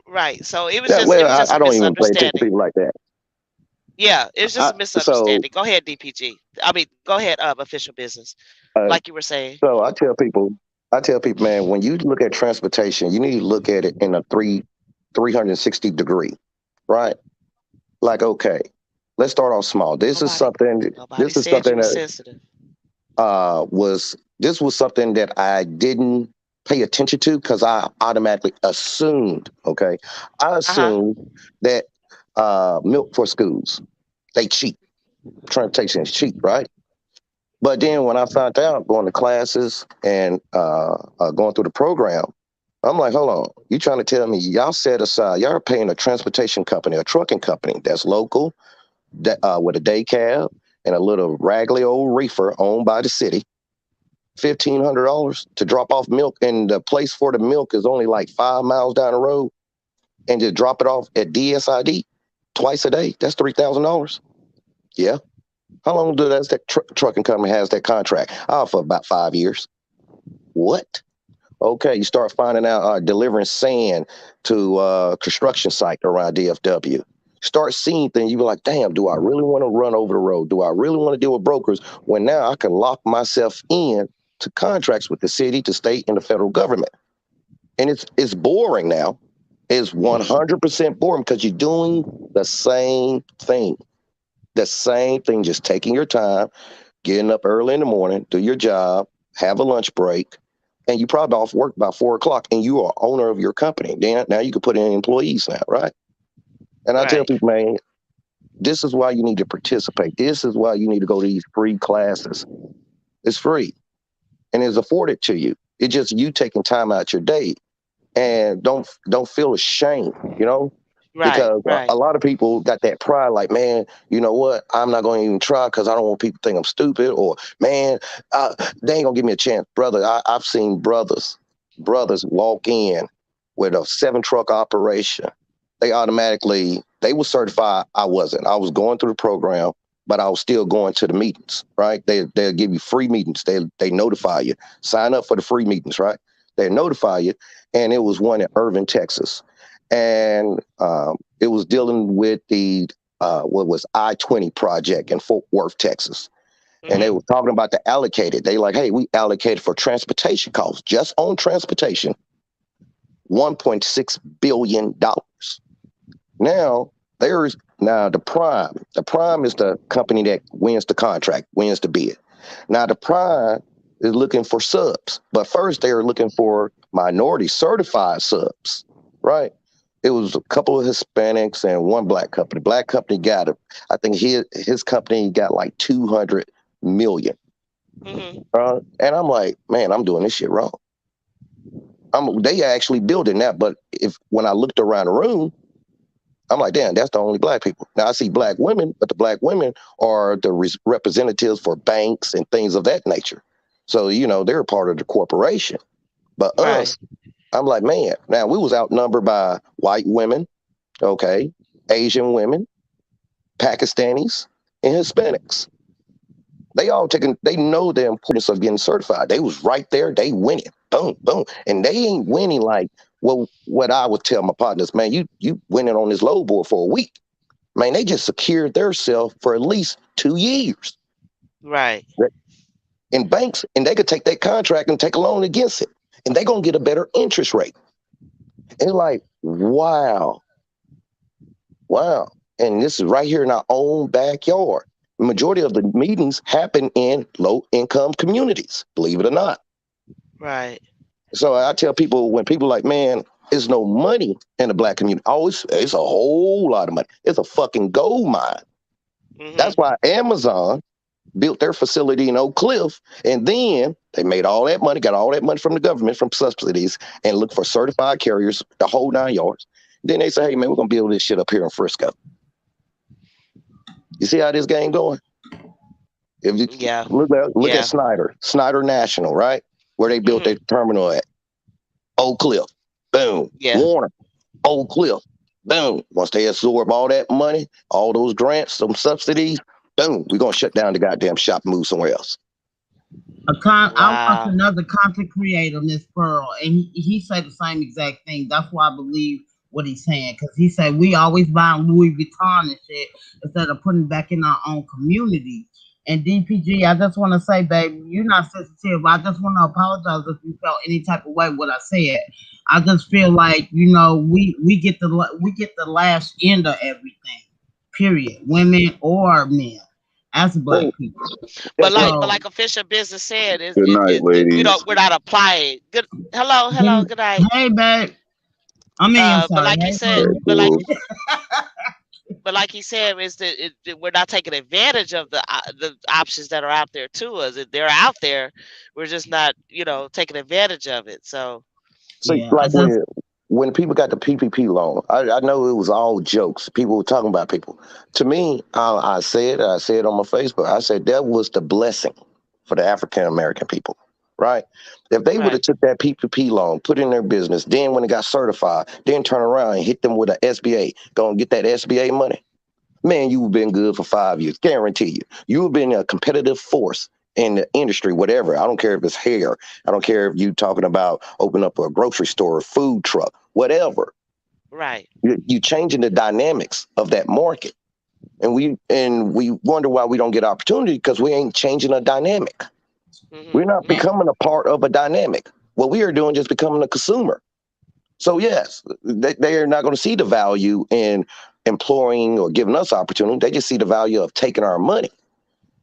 Right. So Yeah, it well, was just I a don't even play attention to misunderstanding. people like that. Yeah, it was just a So misunderstanding. Go ahead, DPG. I mean, go ahead, official business, uh, like you were saying. so I tell people, man, when you look at transportation, you need to look at it in a 360 degree, right? Like, okay, let's start off small. This is Nobody something. nobody This is said you something were that sensitive. was something that I didn't pay attention to because I automatically assumed. Okay, I Uh-huh. assumed that milk for schools they cheap. Transportation is cheap, right? But then when I found out going to classes and going through the program, I'm like, hold on, you trying to tell me y'all set aside, y'all are paying a transportation company, a trucking company that's local, that, with a day cab and a little raggedy old reefer owned by the city, $1,500 to drop off milk, and the place for the milk is only like 5 miles down the road, and just drop it off at DSID twice a day. That's $3,000. Yeah. How long does that trucking company has that contract? Oh, for about 5 years. What? Okay, you start finding out delivering sand to construction site around DFW. Start seeing things. You be like, damn, do I really want to run over the road? Do I really want to deal with brokers when now I can lock myself in to contracts with the city, the state, and the federal government? And it's boring now. It's Hmm. 100% boring because you're doing the same thing. The same thing, just taking your time, getting up early in the morning, do your job, have a lunch break, and you probably off work by 4 o'clock, and you are owner of your company. Then now you can put in employees now, right? And I tell Right. people, man, this is why you need to participate. This is why you need to go to these free classes. It's free and it's afforded to you. It's just you taking time out your day, and don't feel ashamed, Right. because a Right. lot of people got that pride, like, man, you know what, I'm not going to even try because I don't want people to think I'm stupid, or man, they ain't gonna give me a chance. Brother, I've seen brothers walk in with a 7 truck operation. They were certified. I wasn't. I was going through the program, but I was still going to the meetings, right? They'll give you free meetings. They notify you, sign up for the free meetings, right? They notify you. And it was one in Irving, Texas, and it was dealing with the what was I-20 project in Fort Worth, Texas. And they Hmm. were talking about the allocated. They like, hey, we allocated for transportation costs, just on transportation, $1.6 billion. Now now the prime. The prime is the company that wins the contract, wins the bid. Now the prime is looking for subs, but first they are looking for minority certified subs, right? It was a couple of Hispanics and one black company. Black company got it. I think his company got like 200 million. Hmm. And I'm like, man, I'm doing this shit wrong. They actually building that, but if when I looked around the room, I'm like, damn, that's the only black people. Now I see black women, but the black women are the representatives for banks and things of that nature. So they're part of the corporation. But Right. us, I'm like, man, now we was outnumbered by white women, okay, Asian women, Pakistanis, and Hispanics. They know the importance of getting certified. They was right there, they winning. Boom, boom. And they ain't winning like what I would tell my partners, man, you winning on this low board for a week. Man, they just secured their self for at least 2 years Right. in banks, and they could take that contract and take a loan against it. And they're gonna get a better interest rate. And like, wow, wow. And this is right here in our own backyard. The majority of the meetings happen in low income communities, believe it or not. Right. So I tell people when people like, man, there's no money in the black community. Oh, it's a whole lot of money. It's a fucking gold mine. Hmm. That's why Amazon built their facility in Oak Cliff, and then they made all that money, got all that money from the government from subsidies, and looked for certified carriers, the whole 9 yards. Then they say, hey man, we're gonna build this shit up here in Frisco. You see how this game going? If you Yeah. look at Yeah. Snyder National, right? Where they built Hmm. their terminal at. Oak Cliff. Boom. Yeah. Warner. Oak Cliff. Boom. Once they absorb all that money, all those grants, some subsidies, boom, we're gonna shut down the goddamn shop and move somewhere else. I watched Wow. another content creator, Miss Pearl, and he said the same exact thing. That's why I believe what he's saying, because he said we always buying Louis Vuitton and shit instead of putting back in our own community. And DPG, I just want to say, baby, you're not sensitive. I just want to apologize if you felt any type of way what I said. I just feel like we get the last end of everything. Period, women or men, as Well, black people. But that's what. So like official business said, Good night, we ladies. don't we're not applying. Good. Hello. Hello. Then, Good night. hey, babe. I'm But sorry. like he Hey, said, Okay, boo. cool. but like he said, is that we're not taking advantage of the options that are out there to us. If they're out there, we're just not, taking advantage of it. So See, Yeah, I like just when people got the PPP loan, I know it was all jokes. People were talking about people. To me, I said on my Facebook, I said that was the blessing for the African American people, right? If they would have right, took that PPP loan, put in their business, then when it got certified, then turn around and hit them with an SBA, go and get that SBA money, man, you've been good for 5 years. Guarantee you. You've been a competitive force in the industry, whatever. I don't care if it's hair. I don't care if you talking about open up a grocery store, a food truck, whatever. right. You changing the dynamics of that market. And we wonder why we don't get opportunity because we ain't changing a dynamic. Hmm. We're not eh, becoming a part of a dynamic. What we are doing is just becoming a consumer. So yes, they are not going to see the value in employing or giving us opportunity. They just see the value of taking our money.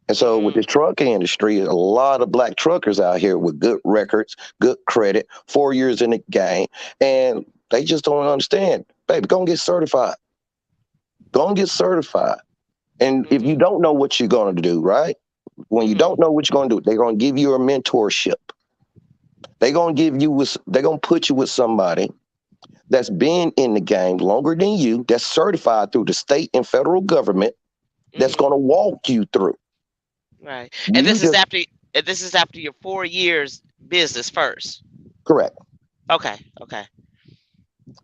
And so with Hmm. this trucking industry, a lot of black truckers out here with good records, good credit, 4 years in the game, and they just don't understand. Baby, go and get certified. Go and get certified. And if you Hmm. don't know what you're going to do, right? When you Hmm. don't know what you're going to do, they're going to give you a mentorship. They're going to put you with somebody that's been in the game longer than you, that's certified through the state and federal government, that's Hmm. going to walk you through. Right. And You just this is after your 4 years business first. correct. Okay. Okay.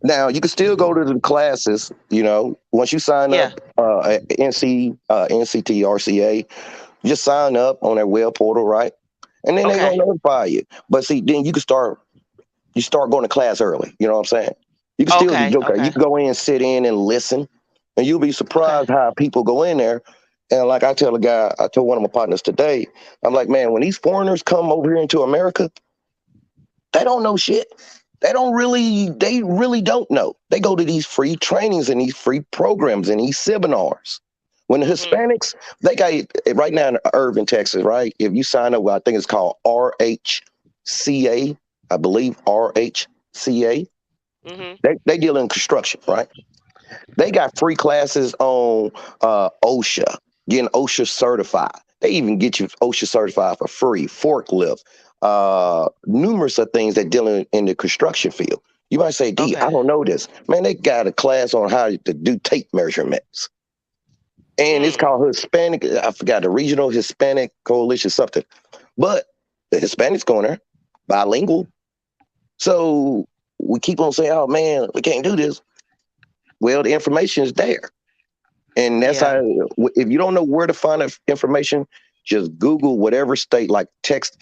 Now you can still go to the classes. Once you sign Yeah. up at NCT RCA, just sign up on their web portal, right? And then they're Okay. gonna notify you. But see, then you start going to class early. You know what I'm saying? You can still Okay. okay. You Okay. can go in, sit in, and listen, and you'll be Okay. surprised how people go in there. And like I told one of my partners today, I'm like, man, when these foreigners come over here into America, they don't know shit. They really don't know. They go to these free trainings and these free programs and these seminars. When the Hmm. Hispanics, they got right now in Irving, Texas, right? If you sign up, I think it's called RHCA, I believe RHCA. Mhm. They deal in construction, right? They got free classes on OSHA, getting OSHA certified. They even get you OSHA certified for free, forklift, numerous of things that deal in the construction field. You might say, D, I Okay. don't know this. Man, they got a class on how to do tape measurements. And it's Mm. called Hispanic, I forgot, the Regional Hispanic Coalition, something. But the Hispanics going there, bilingual. So we keep on saying, oh man, we can't do this. Well, the information is there. And that's Yeah. how, if you don't know where to find information, just Google whatever state, like Texas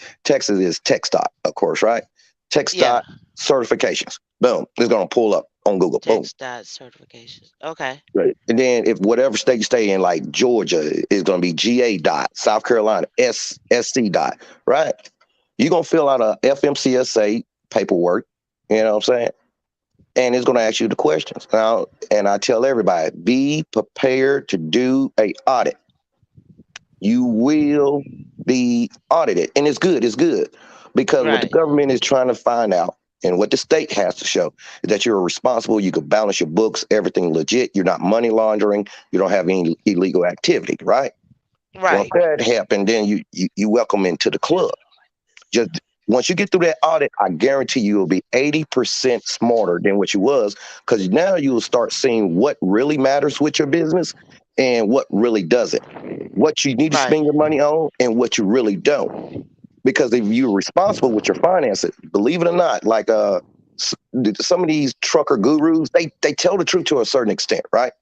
is TxDOT, of course, right? Yeah. TxDOT certifications. Boom. It's going to pull up on Google. Boom. Text dot certifications. Okay. Right. And then if whatever state you stay in, like Georgia, is going to be GA dot, South Carolina, SC dot, right? You're going to fill out a FMCSA paperwork, you know what I'm saying? And it's going to ask you the questions. Now, and I tell everybody, be prepared to do a audit. You will be audited, and it's good. It's good because what the Right. government is trying to find out, and what the state has to show, is that you're responsible. You can balance your books, everything legit. You're not money laundering. You don't have any illegal activity, right? Once Right. that happened, then you welcome into the club. Just once you get through that audit, I guarantee you will be 80% smarter than what you was, because now you will start seeing what really matters with your business and what really doesn't. What you need to Right. spend your money on and what you really don't. Because if you're responsible with your finances, believe it or not, like some of these trucker gurus, they tell the truth to a certain extent, right?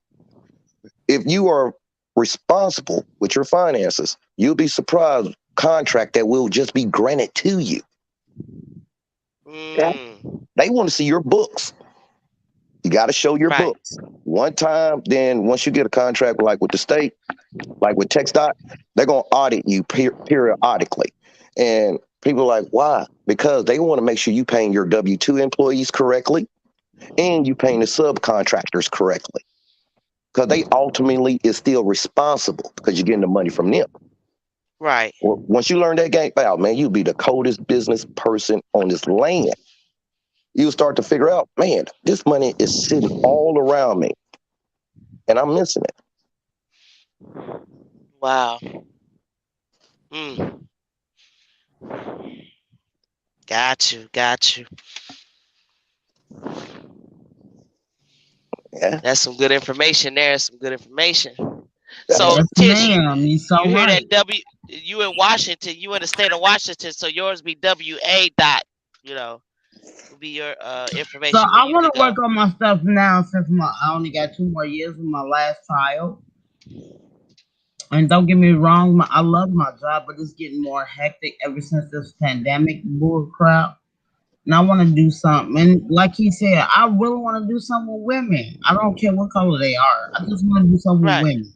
If you are responsible with your finances, you'll be surprised contract that will just be granted to you. Yeah. Mm. They want to see your books. You got to show your Right. books. One time, then once you get a contract like with the state, like with TxDOT, they're going to audit you periodically. And people are like, why? Because they want to make sure you paying your W-2 employees correctly and you paying the subcontractors correctly. Because they ultimately is still responsible because you're getting the money from them. Right. Well, once you learn that game out, man, you'll be the coldest business person on this land. You'll start to figure out, man, this money is sitting all around me and I'm missing it. Wow. Mm. Got you. Got you. Yeah. That's some good information there. Some good information. Yeah. So Yes, Tish, ma'am. You so you hear right. that W? You in Washington? You in the state of Washington? So yours be WA dot. You know, will be your So information where I you want could to work go. on my stuff now since I only got 2 more years with my last child. And don't get me wrong, I love my job, but it's getting more hectic ever since this pandemic bull crap. And I want to do something. And like he said, I really want to do something with women. I don't care what color they are. I just want to do something with Right. women.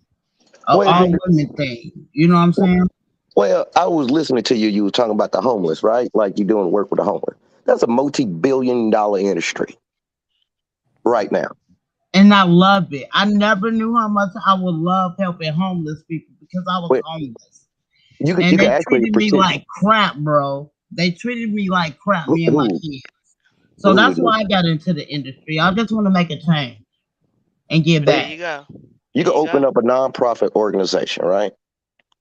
Well, All women thing. You know what I'm saying? well, I was listening to you. You were talking about the homeless, right? Like you're doing work with the homeless. That's a multi-billion-dollar industry right now. And I love it. I never knew how much I would love helping homeless people because I was Well, homeless. you And can they actually treated me pretend. like crap, bro. They treated me like crap, Who, me and my who, kids. So who that's is it? why I got into the industry. I just want to make a change and give There Well, back. you go. you There can you open go. up a nonprofit organization, right?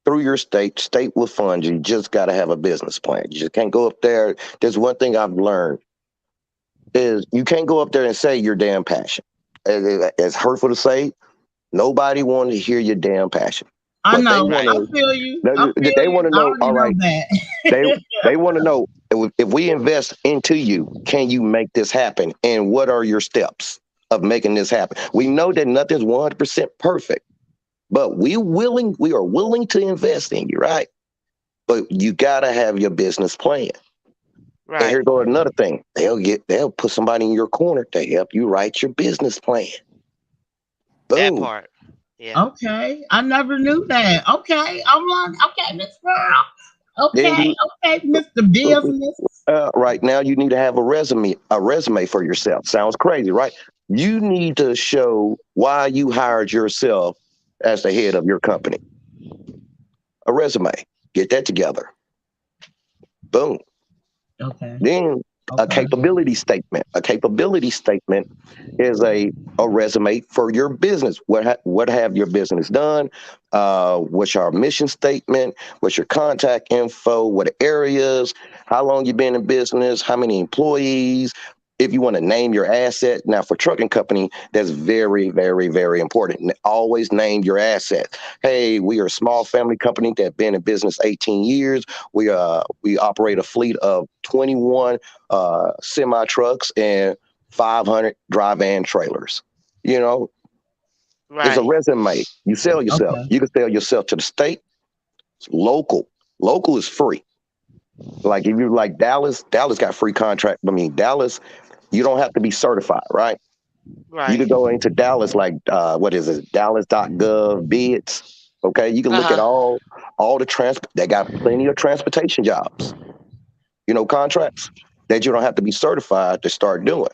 Through your state. State will fund you. You just got to have a business plan. You just can't go up there. There's one thing I've learned is you can't go up there and say your damn passion. As hurtful to say, nobody wanted to hear your damn passion, I but they know. want Right. I to. feel you. I They feel want you. to I know. already All know right, they that. they want to know if we invest into you, can you make this happen? And what are your steps of making this happen? We know that nothing's 100% perfect, but we are willing to invest in you, right? But you gotta have your business plan. And Right. here goes another thing. They'll put somebody in your corner to help you write your business plan. That Boom. part. Yeah. Okay. I never knew that. Okay. I'm like, okay, Miss Girl. Then Okay. you Okay, Mr. Business. right now you need to have a resume for yourself. Sounds crazy, right? You need to show why you hired yourself as the head of your company. A resume. Get that together. Boom. Okay. Then A Okay. capability statement. A capability statement is a resume for your business. What have your business done? What's your mission statement? What's your contact info? What areas? How long you been in business? How many employees? If you want to name your asset, now for trucking company, that's very, very, very important. Always name your asset. Hey, we are a small family company that been in business 18 years. We operate a fleet of 21 semi trucks and 500 dry van trailers. You know, it's a Right. resume. You sell yourself. Okay. You can sell yourself to the state, local. Local is free. Like if you like Dallas, Dallas got free contract. I mean, Dallas, you don't have to be certified, right? You Right. could go into Dallas, like what is it, Dallas.gov bids. Okay, you can Uh look at huh. all the they got plenty of transportation jobs. Contracts that you don't have to be certified to start doing.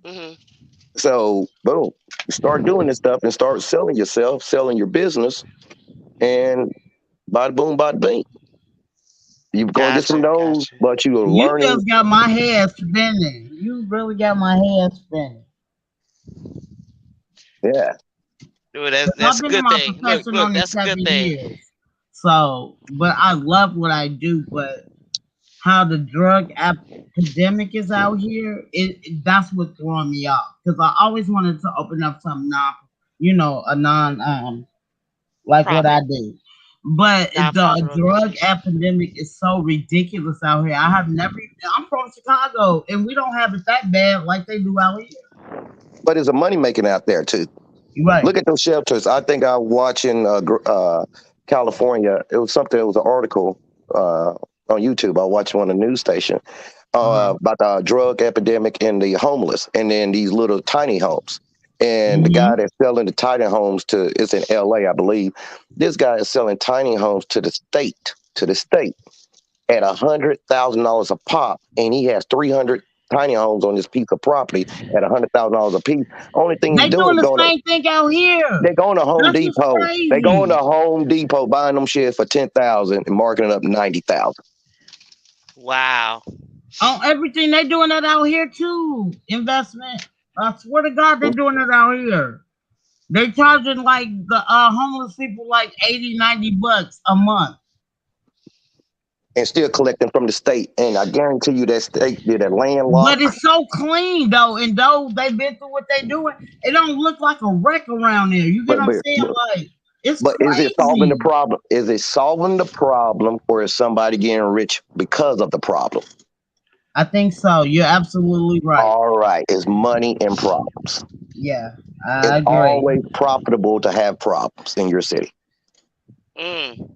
Mhm. So, boom, you start doing this stuff and start selling yourself, selling your business, and bada boom, bada bing. You're going to get some Gotcha. no's, Gotcha. but you are You learning. just got my head spinning. You really got my head spinning. Yeah. Dude, that's I've a been in good my thing. Look, profession look, only that's a good 7 years. thing. So, but I love what I do. But how the drug epidemic is out here, that's what's throwing me off. Because I always wanted to open up some a non like what I Profit, do. But the non-profit drug organization. epidemic is so ridiculous out here. I have never. I'm from Chicago, and we don't have it that bad like they do out here. But it's a money making out there too. Right. Look at those shelters. I think I was watching California. It was something. It was an article on YouTube. I watched on a news station Uh-huh. about the drug epidemic and the homeless, and then these little tiny homes. And the guy Hmm. that's selling the tiny homes to it's in L.A., I believe. This guy is selling tiny homes to the state at $100,000 a pop, and he has 300 tiny homes on this piece of property at $100,000 a piece. Only thing he's They doing doing is the going to same thing out here. they going to Home That's what's Depot. They going to crazy. Home Depot buying them shares for 10,000 and marking it up 90,000. Wow. On everything they doing that out here too. Investment. I swear to God, they doing it out here. They charging like the homeless people like 80, 90 bucks a month. And still collecting from the state. And I guarantee you that state did a But landlocked. it's so clean though, and though they've been through what they doing, it don't look like a wreck around there. You get But what I'm but saying? Like it's but is it solving the crazy. problem? Is it solving the problem, or is somebody getting rich because of the problem? I think so. You're absolutely right. All right, it's money and problems. Yeah, It's I agree. always profitable to have problems in your city. Mm.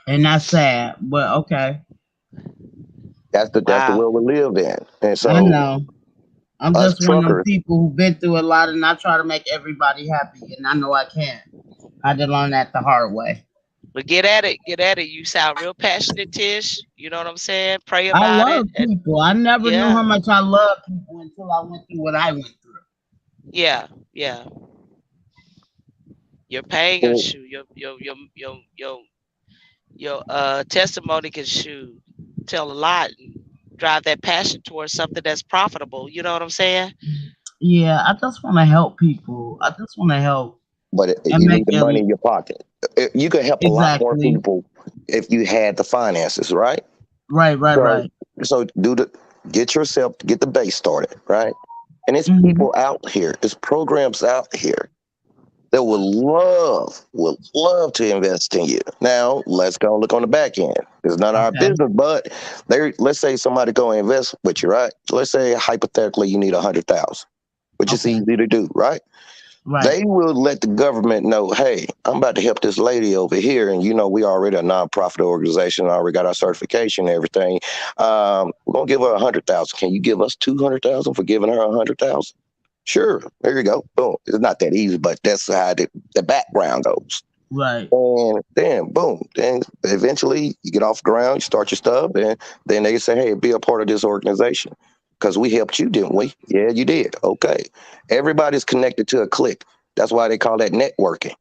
And that's sad, but okay. That's the Wow. world we live in. And I so know. I'm us just one of them truckers, people who've been through a lot, and I try to make everybody happy, and I know I can't. I had to learn that the hard way. But get at it. Get at it. You sound real passionate, Tish. You know what I'm saying? Pray I about it. love And people. I never knew yeah. how much I love people until I went through what I went through. Yeah. Yeah. Your pain can shoot. Your testimony can shoot. Tell a lot and drive that passion towards something that's profitable. You know what I'm saying? Yeah, I just want to help people. I just want to help but and you make need the it money in your pocket. You could help a lot more exactly people if you had the finances, right? right, right, So, right. so get the base started, right? And it's Hmm. people out here, it's programs out here that would love to invest in you. Now, let's go look on the back end. It's not our Okay, business, but let's say somebody go invest with you, right? So let's say hypothetically you need 100,000, which is okay, easy to do, right? right. They will let the government know, hey, I'm about to help this lady over here. And we already a nonprofit organization, already got our certification and everything. We're gonna give her 100,000. Can you give us 200,000 for giving her 100,000? Sure. There you go. Boom. It's not that easy, but that's how the background goes. Right. And then boom. Then eventually you get off the ground, you start your stuff, and then they say, hey, be a part of this organization. Because we helped you, didn't we? Yeah, you did. Okay. Everybody's connected to a clique. That's why they call that networking.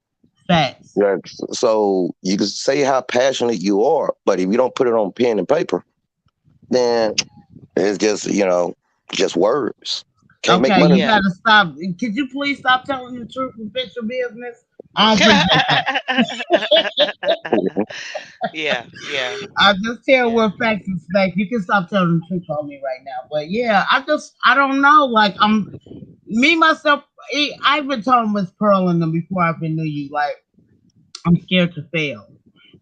Facts. Yeah. So you can say how passionate you are, but if you don't put it on pen and paper, then It's just just words. Can't make Okay, money. you Yeah. gotta stop. Could you please stop telling the truth with your business? I don't appreciate that. Yeah, yeah, I just tell yeah, where facts is facts. You can stop telling the truth on me right now. But yeah, I don't know. Like I'm me myself. I've been telling Miss Pearl and them before I even knew you. Like I'm scared to fail.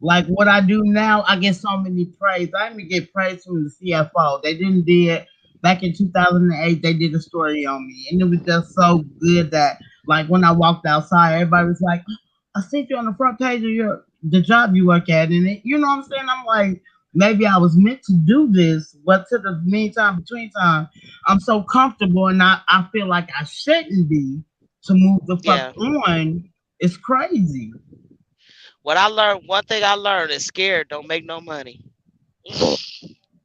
Like what I do now, I get so many praise. I even get praise from the CFO. They didn't did back in 2008. They did a story on me, and it was just so good that like when I walked outside, everybody was like, "I see you on the front page of the job you work at," and you know what I'm saying. I'm like, maybe I was meant to do this, but to the meantime, between time, I'm so comfortable, and I feel like I shouldn't be to move the fuck yeah. on. It's crazy. What I learned, one thing I learned is scared don't make no money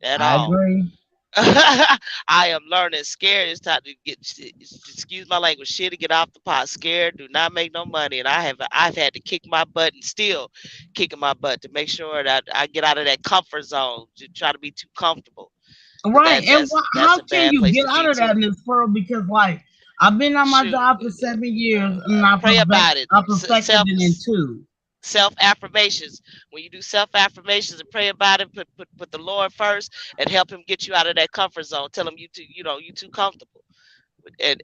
at I all. agree. I am learning scared. It's time to get, excuse my language, shit to get off the pot. Scared do not make no money, and I've had to kick my butt and still kicking my butt to make sure that I get out of that comfort zone to try to be too comfortable. 'Cause Right. And that's how a can bad you place get to out be of that, too. Miss Pearl? Because like I've been on my Shoot, job for 7 years and pray about it. I perfected it in two. Self affirmations. When you do self affirmations and pray about it, put the Lord first and help Him get you out of that comfort zone. Tell Him you too comfortable, and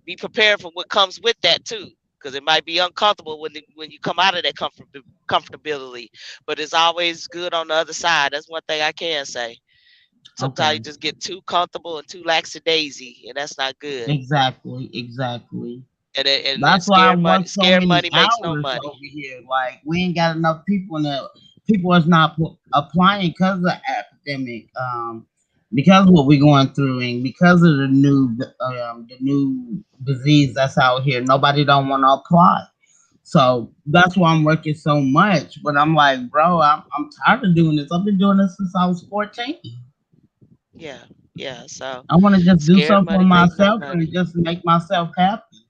be prepared for what comes with that too, because it might be uncomfortable when you come out of that comfortability, but it's always good on the other side. That's one thing I can say. Sometimes you Okay. just get too comfortable and too laxadaisy, and that's not good. Exactly. Exactly. And That's why I work so scared many money makes no hours money. over here. Like we ain't got enough people, and people is not applying because of the epidemic. Because of what we're going through, and because of the new disease that's out here, nobody don't want to apply. So that's why I'm working so much. But I'm like, bro, I'm tired of doing this. I've been doing this since I was 14. Yeah, yeah. So I want to just do scared something for money make no myself and money. just make myself happy.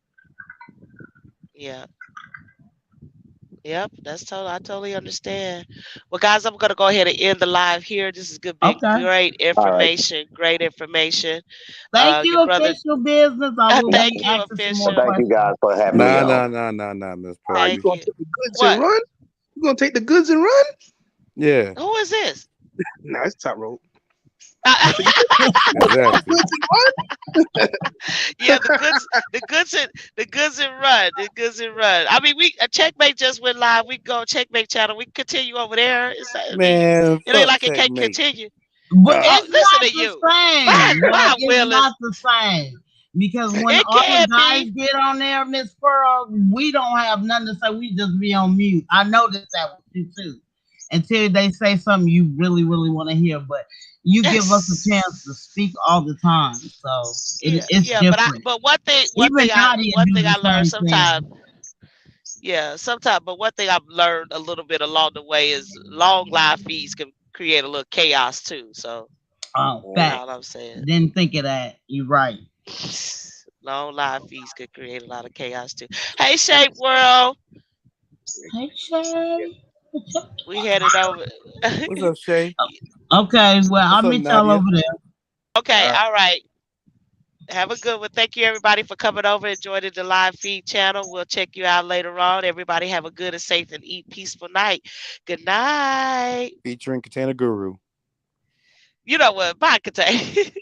Yeah. Yep, I totally understand. Well, guys, I'm gonna go ahead and end the live here. This has been Okay. great All right. information. Great information. Thank Your you, brother. official business. I will Thank be you, asking some Well, more official. thank you guys questions. for having me Nah, on. nah, nah, nah, nah, Miss Pearl. You Thank gonna you. take the goods and What? run? You gonna take the goods and run? Yeah, Who is this? Nah, it's top rope. I said, you gonna take the exactly. goods and Yeah, the goods and run, the goods and run. I mean, we checkmate just went live. We go checkmate channel. We continue over there. I mean, Man, it ain't fuck like it can't checkmate. continue. But Uh, it's Listen not to the you. same. Like Bye, it's Willis. not the same. Because when It all the can guys be. get on there, Miss Pearl, we don't have nothing to say. We just be on mute. I noticed that with you too. Until they say something you really, really want to hear. But you give us a chance to Yes. speak all the time. So Yeah, it's yeah, different. but one Even thing Nadia do I the learned same sometimes, thing. yeah, sometimes, but one thing I've learned a little bit along the way is long live feeds can create a little chaos too. So Oh, that's run? all facts. I'm saying. Didn't think of that. You're right. Long live feeds could create a lot of chaos too. Hey, Shape World, Hey, Shay. we headed over. what's up, Shay? Okay, well, I'll What's up, meet y'all Nadia? over there. Okay, Uh, all right. Have a good one. Thank you, everybody, for coming over and joining the live feed channel. We'll check you out later on. Everybody, have a good and safe and eat peaceful night. Good night. Featuring Katana Guru. You know what? Bye, Katay.